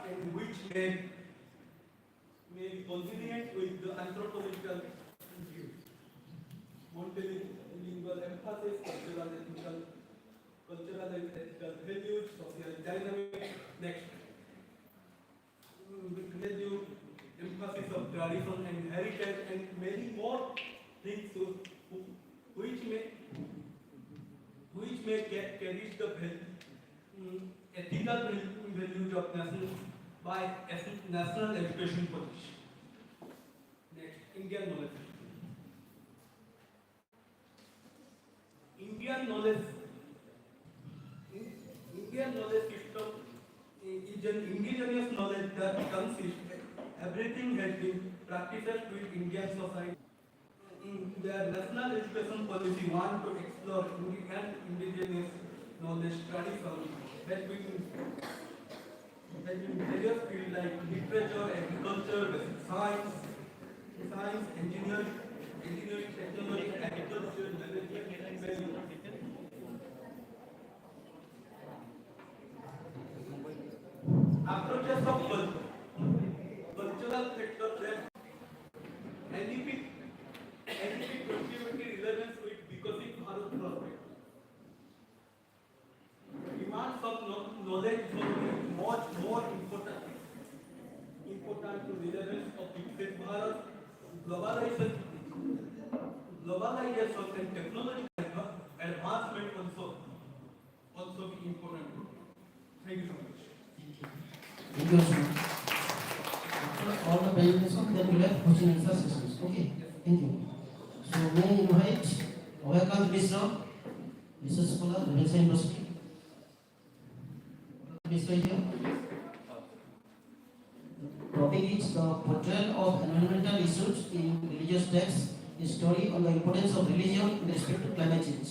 J: and which may be convenient with the anthropological view. Multilingual emphasis, cultural and ethical values, social dynamics. Next, value, emphasis of tradition and heritage, and many more things which may carry the ethical values of national education policy. Next, Indian knowledge. Indian knowledge system is an indigenous knowledge that consists everything has been practiced with Indian society. Their national education policy want to explore indigenous knowledge tradition has been various fields like literature, agriculture, science, engineering, technology, agriculture, management, and value. Approaches of cultural sector that NEP 2020 relevance with Viksit Bharat prospect. Demands of knowledge will be much more important to relevance of Viksit Bharat, globalization and technological advancement also be important. Thank you so much.
I: Thank you so much. After all the presentation, then we have question and answer sessions. Okay, thank you. So may I invite Abhayakant Mishra, research scholar, Revenue University. Mishra here. The topic is the portrayal of environmental issues in religious texts, a story on the importance of religion in respect to climate change.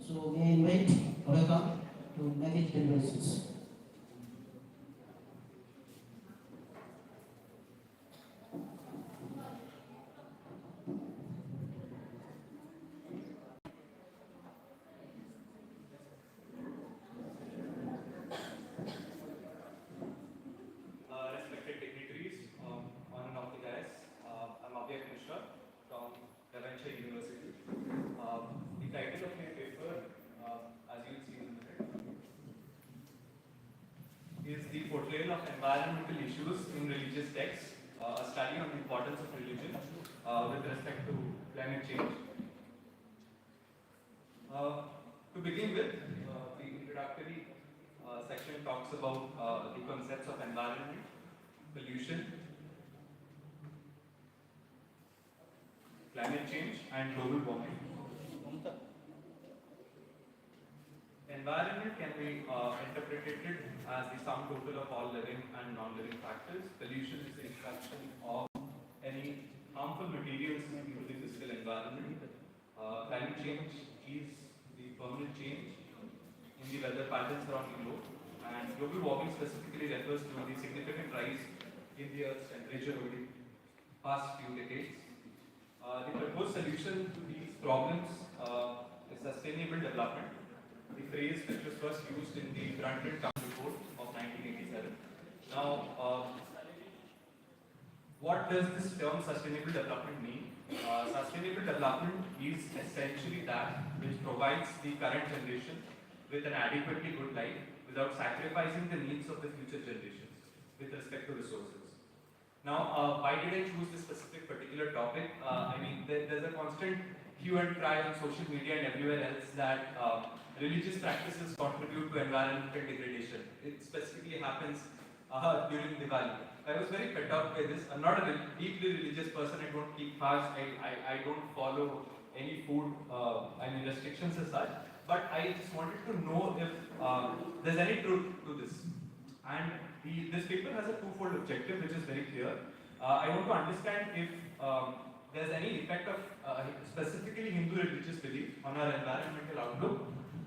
I: So may I invite Abhayakant to make his deliberations.
K: Respected dignitaries, on and off the dais, I'm Abhyak Mishra from Levanshire University. The title of my paper, as you will see in the head, is the portrayal of environmental issues in religious texts, a study on the importance of religion with respect to climate change. To begin with, the introductory section talks about the concepts of environment, pollution, climate change, and global warming. Environment can be interpreted as the sum total of all living and non-living factors. Pollution is the introduction of any harmful materials into the physical environment. Climate change is the permanent change in the weather patterns around the globe. And global warming specifically refers to the significant rise in the Earth's temperature over the past few decades. The proposed solution to these problems is sustainable development, the phrase which was first used in the Brundtland Town Report of 1987. Now, what does this term sustainable development mean? Sustainable development is essentially that which provides the current generation with an adequately good life without sacrificing the needs of the future generations with respect to resources. Now, why did I choose this specific particular topic? I mean, there's a constant hue and cry on social media and everywhere else that religious practices contribute to environmental degradation. It specifically happens during Diwali. I was very fed up by this. I'm not a deeply religious person. I don't keep fast. I don't follow any food restrictions as such. But I just wanted to know if there's any truth to this. And this paper has a twofold objective, which is very clear. I want to understand if there's any effect of specifically Hindu religious belief on our environmental outlook,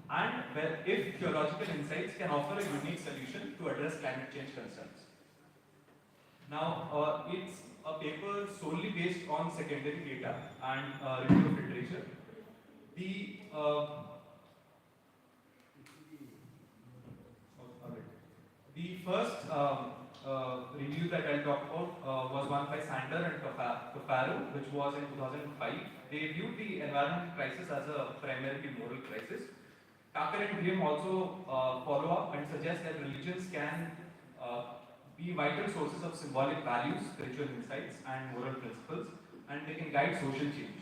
K: and if theological insights can offer a unique solution to address climate change concerns. Now, it's a paper solely based on secondary data and review of literature. The first review that I'll talk about was one by Sander and Caparo, which was in 2005. They viewed the environmental crisis as a primarily moral crisis. Tucker and Graham also follow up and suggest that religions can be vital sources of symbolic values, spiritual insights, and moral principles, and they can guide social change.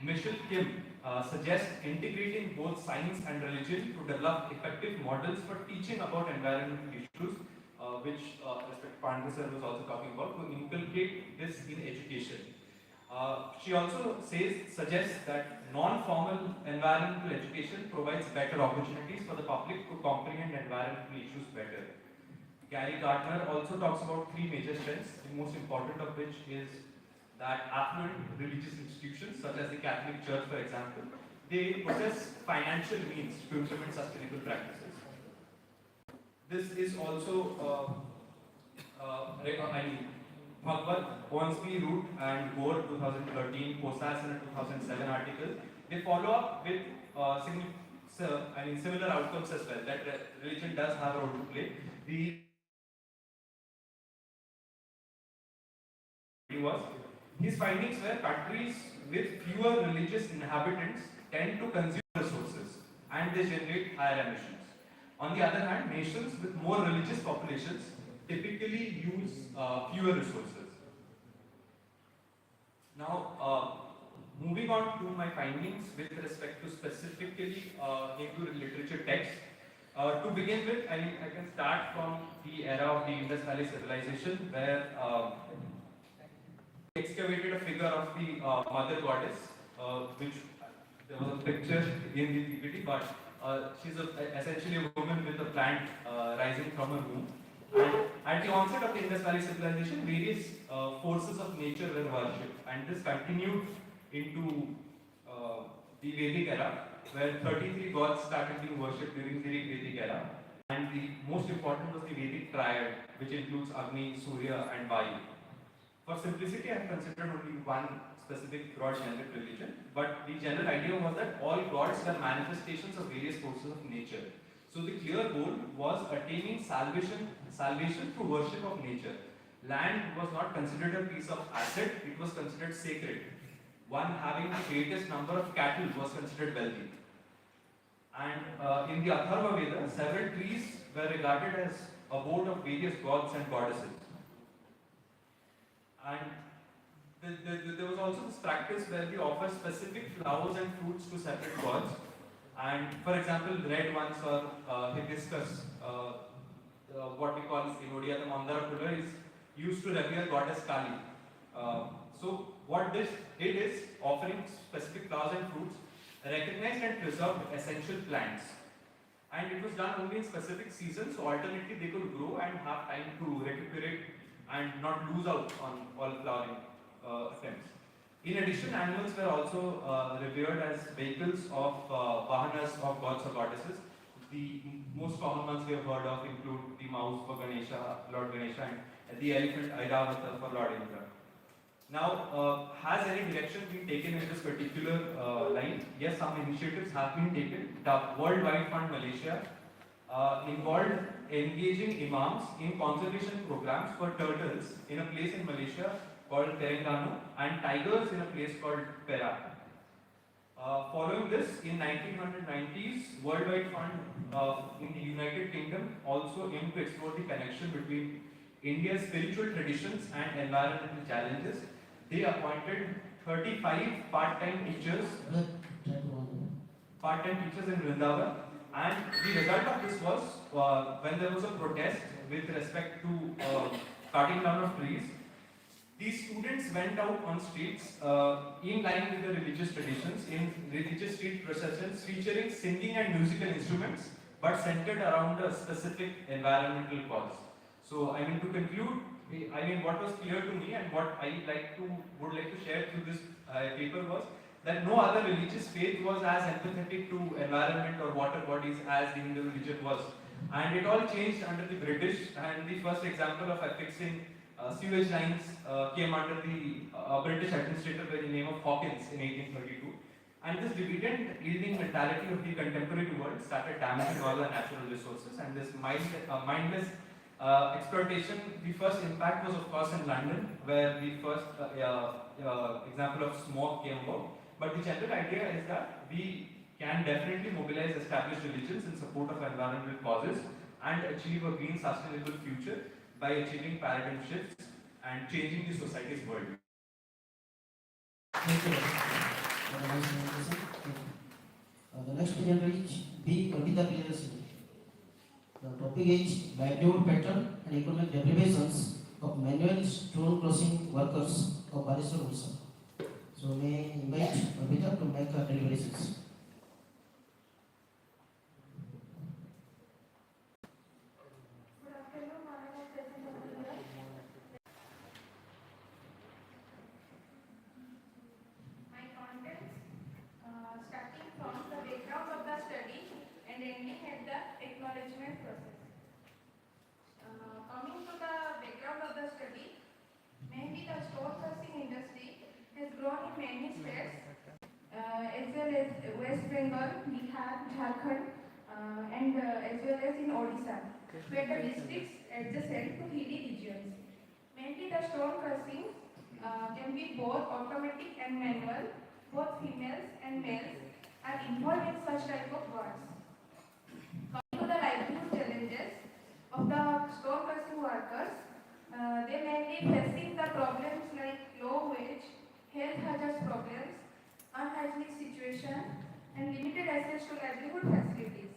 K: Michelle Kim suggests integrating both science and religion to develop effective models for teaching about environmental issues, which Pandey sir was also talking about, to inculcate this in education. She also suggests that non-formal environmental education provides better opportunities for the public to comprehend environmental issues better. Gary Gardner also talks about three major strengths, the most important of which is that affluent religious institutions, such as the Catholic Church, for example, they possess financial means to implement sustainable practices. This is also, Bhagwat, Hornsby, Root, and Gore, 2013, Kosas in a 2007 article, they follow up with similar outcomes as well, that religion does have a role to play. His findings were countries with fewer religious inhabitants tend to consume resources and they generate higher emissions. On the other hand, nations with more religious populations typically use fewer resources. Now, moving on to my findings with respect to specifically Hindu literature texts. To begin with, I can start from the era of the Indus Valley Civilization, where excavated a figure of the mother goddess, which there was a picture in the PPT, but she's essentially a woman with a plant rising from her womb. And at the onset of the Indus Valley Civilization, various forces of nature were worshipped, and this continued into the Vedic era, where 33 gods started being worshipped during the Vedic era. And the most important was the Vedic triad, which includes Agni, Surya, and Vayu. For simplicity, I have considered only one specific broad generic religion, but the general idea was that all gods were manifestations of various forces of nature. So the clear goal was attaining salvation through worship of nature. Land was not considered a piece of asset, it was considered sacred. One having the greatest number of cattle was considered wealthy. And in the Atharva Veda, several trees were regarded as abode of various gods and goddesses. And there was also this practice where we offer specific flowers and fruits to separate gods. And for example, red ones or hibiscus, what we call in Odia the Mandara Pula, is used to revere goddess Kali. So what this did is offering specific flowers and fruits, recognized and preserved essential plants. And it was done only in specific seasons, so alternately they could grow and have time to recuperate and not lose out on all flowering attempts. In addition, animals were also revered as vehicles of vahanas of gods or goddesses. The most common ones we have heard of include the mouse for Ganesha, Lord Ganesha, and the elephant Airavata for Lord Indra. Now, has any direction been taken in this particular line? Yes, some initiatives have been taken. The World Wide Fund Malaysia involved engaging imams in conservation programs for turtles in a place in Malaysia called Terengganu and tigers in a place called Perak. Following this, in 1990s, World Wide Fund in the United Kingdom also aimed to explore the connection between India's spiritual traditions and environmental challenges. They appointed 35 part-time teachers in Vrindavan, and the result of this was when there was a protest with respect to cutting down of trees, these students went out on streets in line with the religious traditions in religious street processions featuring singing and musical instruments but centered around a specific environmental cause. So, I mean, to conclude, what was clear to me and what I would like to share through this paper was that no other religious faith was as empathetic to environment or water bodies as the Hindu religion was. And it all changed under the British, and the first example of affixing sewage lines came under the British administrator by the name of Hawkins in 1832. And this dividend-yielding mentality of the contemporary world started damaging all the natural resources, and this mindless exploitation. The first impact was of course in London, where the first example of smog came about. But the general idea is that we can definitely mobilize established religions in support of environmental causes and achieve a green sustainable future by achieving paradigm shifts and changing the society's worldview.
I: Thank you. Very nice presentation. The next presenter is B. Kavita Priyadarshini. The topic is livelihood pattern and economic deprivations of manual stone crossing workers of Baleswar, Odisha. So may I invite Kavita to make her deliberations.
C: Good afternoon, Honorable President of the Board.
E: My contents, starting from the background of the study and ending at the acknowledgement process. Coming to the background of the study, maybe the stone crushing industry has grown in many states, as well as West Bengal, Bihar, Jharkhand, and as well as in Odisha, where the districts adjacent to hilly regions. Mainly the stone crushing can be both automatic and manual. Both females and males are involved in such type of works. Coming to the livelihood challenges of the stone crushing workers, they mainly facing the problems like low wage, health hazards problems, unhygienic situation, and limited access to livelihood facilities.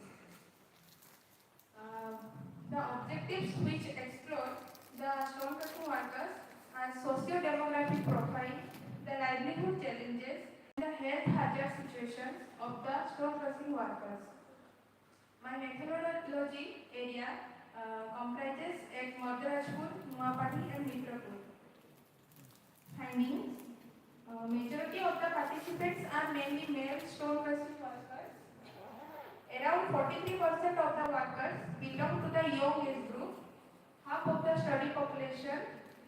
E: The objectives which explore the stone cutting workers are socio-demographic profile, the livelihood challenges, and the health hazard situations of the stone cutting workers. My methodology area comprises at Madrajpur, Nuapati, and Mitrapur. Findings: majority of the participants are mainly male stone cutting workers. Around 43% of the workers belong to the young age group. Half of the study population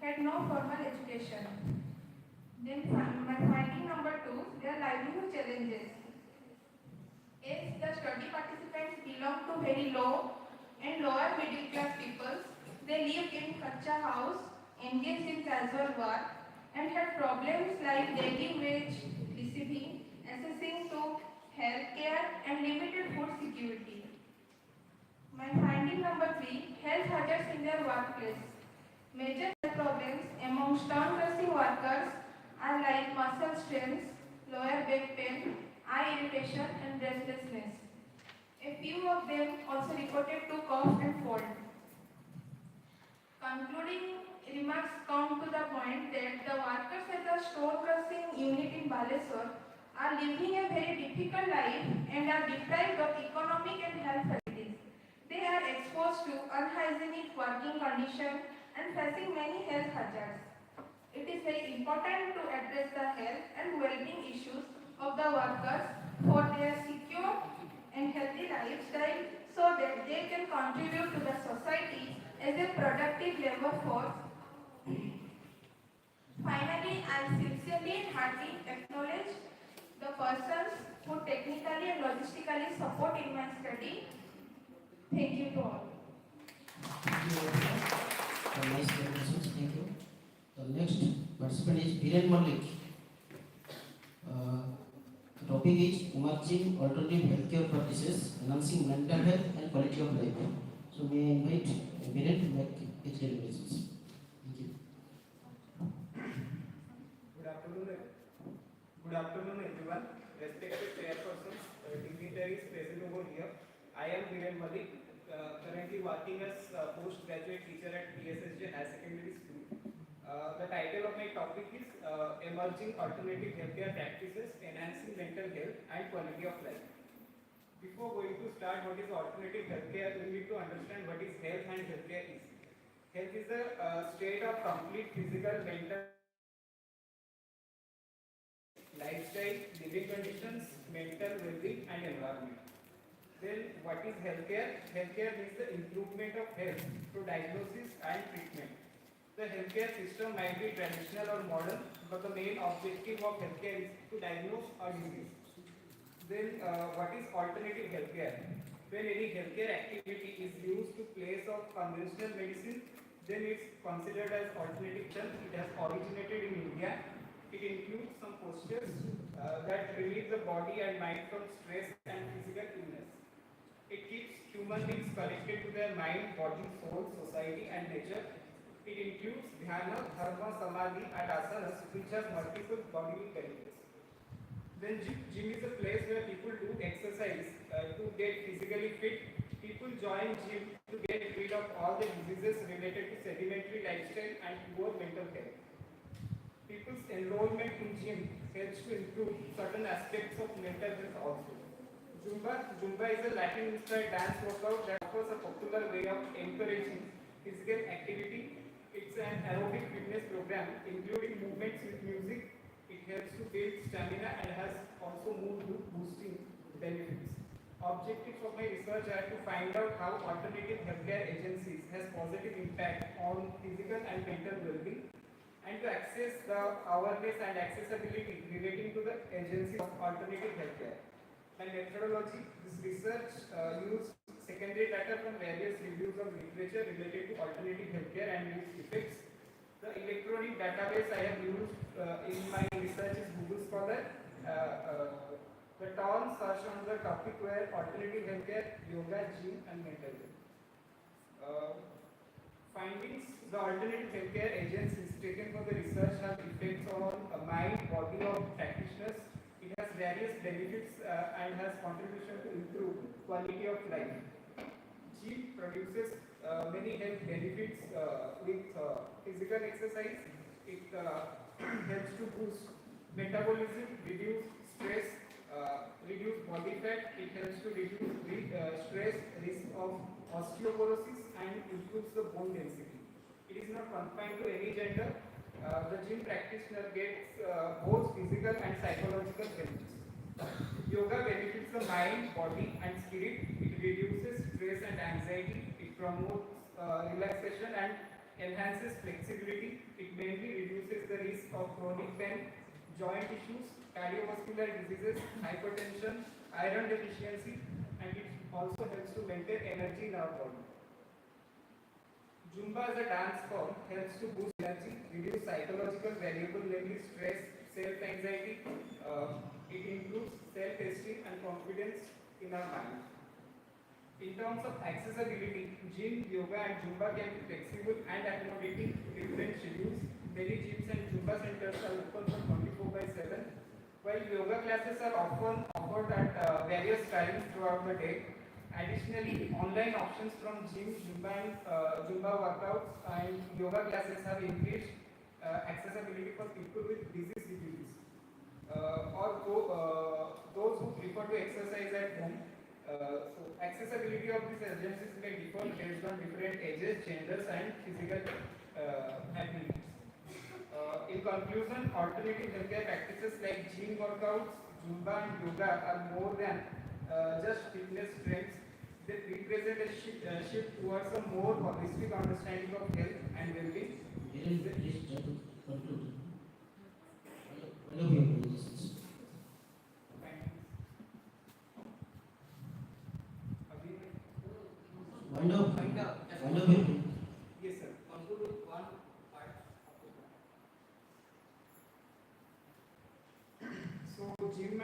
E: had no formal education. Then my finding number 2, their livelihood challenges. As the study participants belong to very low and lower middle class people, they live in kacha house, engaged in casual work, and had problems like daily wage receiving, accessing to healthcare, and limited food security. My finding number 3, health hazards in their workplace. Major health problems among stone crushing workers are like muscle strains, lower back pain, eye irritation, and restlessness. A few of them also reported to cough and fold. Concluding remarks come to the point that the workers at the stone crushing unit in Baleswar are living a very difficult life and are deprived of economic and health facilities. They are exposed to unhygienic working conditions and facing many health hazards. It is very important to address the health and well-being issues of the workers for their secure and healthy lifestyle so that they can contribute to the society as a productive labor force. Finally, I sincerely and heartily acknowledge the persons who technically and logistically support in my study. Thank you to all.
I: Thank you very much for nice presentations. Thank you. The next participant is Biren Malik. The topic is emerging alternative healthcare practices, enhancing mental health and quality of life. So may I invite Biren to make his deliberations. Thank you.
F: Good afternoon, everyone. Respected chairpersons, dignitaries present over here. I am Biren Malik, currently working as a postgraduate teacher at PSSJ Higher Secondary School. The title of my topic is Emerging Alternative Healthcare Practices, Enhancing Mental Health and Quality of Life. Before going to start what is alternative healthcare, we need to understand what is health and healthcare is. Health is a state of complete physical, mental, lifestyle, living conditions, mental well-being and environment. Then what is healthcare? Healthcare means the improvement of health through diagnosis and treatment. The healthcare system might be traditional or modern, but the main objective of healthcare is to diagnose a disease. Then what is alternative healthcare? When any healthcare activity is used to place of conventional medicine, then it's considered as alternative health. It has originated in India. It includes some postures that relieve the body and mind from stress and physical illness. It keeps human beings connected to their mind, body, soul, society and nature. It includes dhyana, dharma, samadhi and asanas which have multiple bodily benefits. Then gym is a place where people do exercise to get physically fit. People join gym to get rid of all the diseases related to sedentary lifestyle and poor mental health. People's enrollment in gym helps to improve certain aspects of mental health also. Zumba is a Latin-inspired dance workout that offers a popular way of encouraging physical activity. It's an aerobic fitness program including movements with music. It helps to build stamina and has also mood boosting benefits. Objectives of my research are to find out how alternative healthcare agencies has positive impact on physical and mental well-being, and to access the awareness and accessibility relating to the agencies of alternative healthcare. My methodology, this research used secondary data from various reviews of literature related to alternative healthcare and its effects. The electronic database I have used in my research is Google Scholar. The terms searched on the topic were alternative healthcare, yoga, gym and mental health. Findings, the alternative healthcare agencies taken for the research have effects on mind, body of practitioners. It has various benefits and has contribution to improve quality of life. Gym produces many health benefits with physical exercise. It helps to boost metabolism, reduce stress, reduce body fat. It helps to reduce stress, risk of osteoporosis and improves the bone density. It is not confined to any gender. The gym practitioner gets both physical and psychological benefits. Yoga benefits the mind, body and spirit. It reduces stress and anxiety. It promotes relaxation and enhances flexibility. It mainly reduces the risk of chronic pain, joint issues, cardiovascular diseases, hypertension, iron deficiency, and it also helps to maintain energy in our body. Zumba as a dance form helps to boost energy, reduce psychological variable, namely stress, self-anxiety. It improves self-esteem and confidence in our mind. In terms of accessibility, gym, yoga and Zumba can be flexible and accommodating
L: different schedules. Many gyms and Zumba centers are open for 24/7, while yoga classes are often offered at various times throughout the day. Additionally, online options from gym, Zumba workouts and yoga classes have increased accessibility for people with busy schedules those who prefer to exercise at home. So accessibility of these agencies may differ based on different ages, genders and physical abilities. In conclusion, alternative healthcare practices like gym workouts, Zumba and yoga are more than just fitness trends. They represent a shift towards a more holistic understanding of health and well-being.
I: Please try to conclude. I love your presentations. Wind up.
L: Yes, sir.
H: Conclude one part.
L: So gym,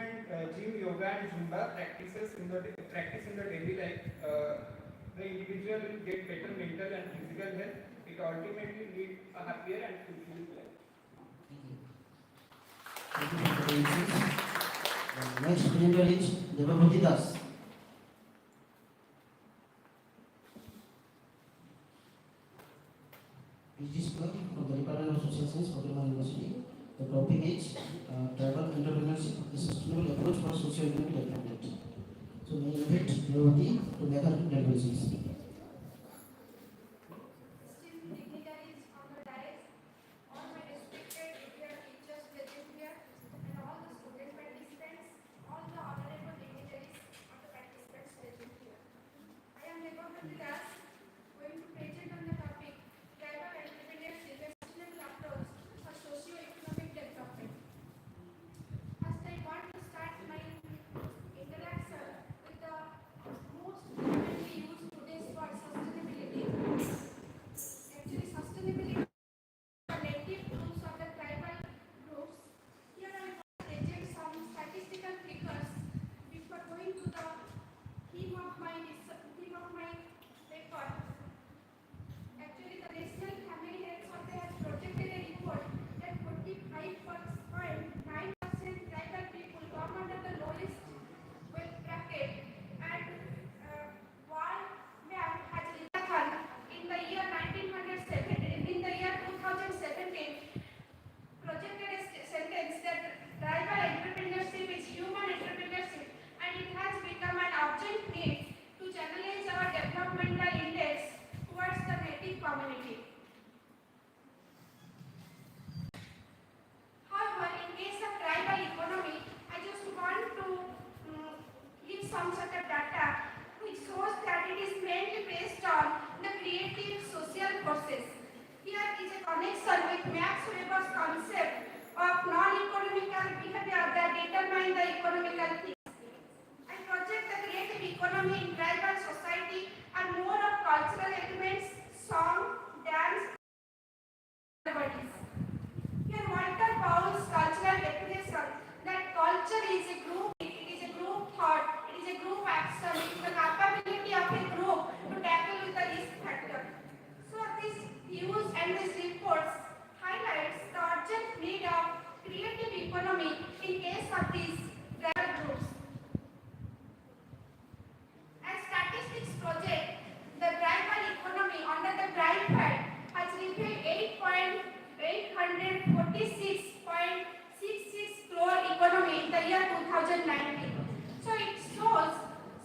L: yoga and Zumba practice in the daily life, the individual will get better mental and physical health. It ultimately leads a happier and fulfilling life.
I: Thank you for the insights. Next presenter is Devabhuti Das. PG Square from the Department of Social Science, Pokemon University. The topic is tribal entrepreneurship, a sustainable approach for socio-economic development. So may I invite Devabhuti to make her introductions.
M: Dignitaries on the dais, all my respected dear teachers present here, and all the student participants, all the honorable dignitaries of the participants present here. I am Devabhuti Das, going to present on the topic tribal entrepreneurship, a sustainable approach for socio-economic development. First, I want to start my introduction with the most commonly used today's word sustainability. Actually, sustainability are native groups of the tribal groups. Here I want to present some statistical figures before going to the theme of my paper. Actually, the National Family Health Survey has projected a report that 45.9% tribal people come under the lowest wealth bracket, and one man has written in the year 2017 projected a sentence that tribal entrepreneurship is human entrepreneurship, and it has become an urgent need to channelize our developmental index towards the native community. However, in case of tribal economy, I just want to give some sort of data which shows that it is mainly based on the creative social forces. Here is a connection with Max Weber's concept of non-economical behavior that determine the economical things. I project the creative economy in tribal society and more of cultural elements, song, dance, activities. Here Walter Powell's cultural definition that culture is a group, it is a group thought, it is a group action, it is the capability of a group to tackle with the risk factor. So these views and these reports highlights the urgent need of creative economy in case of these tribal groups. As statistics project, the tribal economy under the Bright Fact has revealed 8,846.66 crore economy in the year 2019. So it shows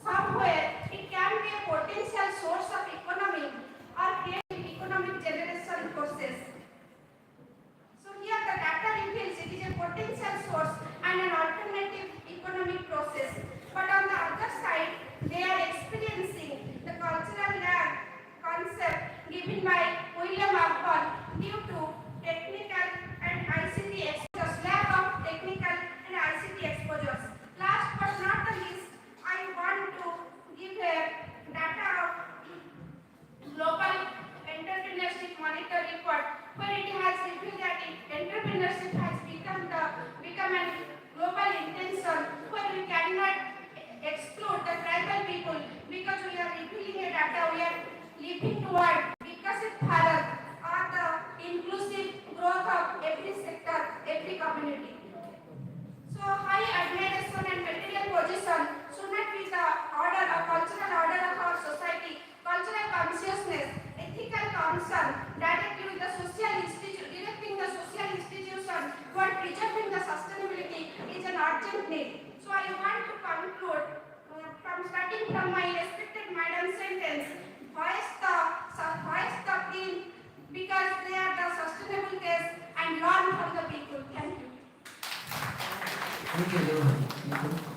M: somewhere it can be a potential source of economy or creative economic generation process. So here the data reveals it is a potential source and an alternative economic process. But on the other side, they are experiencing the cultural lag concept given by William Upton due to technical and ICT exposures, lack of technical and ICT exposures. Last but not the least, I want to give a data of Global Entrepreneurship Monitor report, where it has revealed that entrepreneurship has become an global intention, where we cannot exclude the tribal people because we are revealing a data we are leaping toward Vikasit Bharat or the inclusive
I: Thank you everyone. Thank you.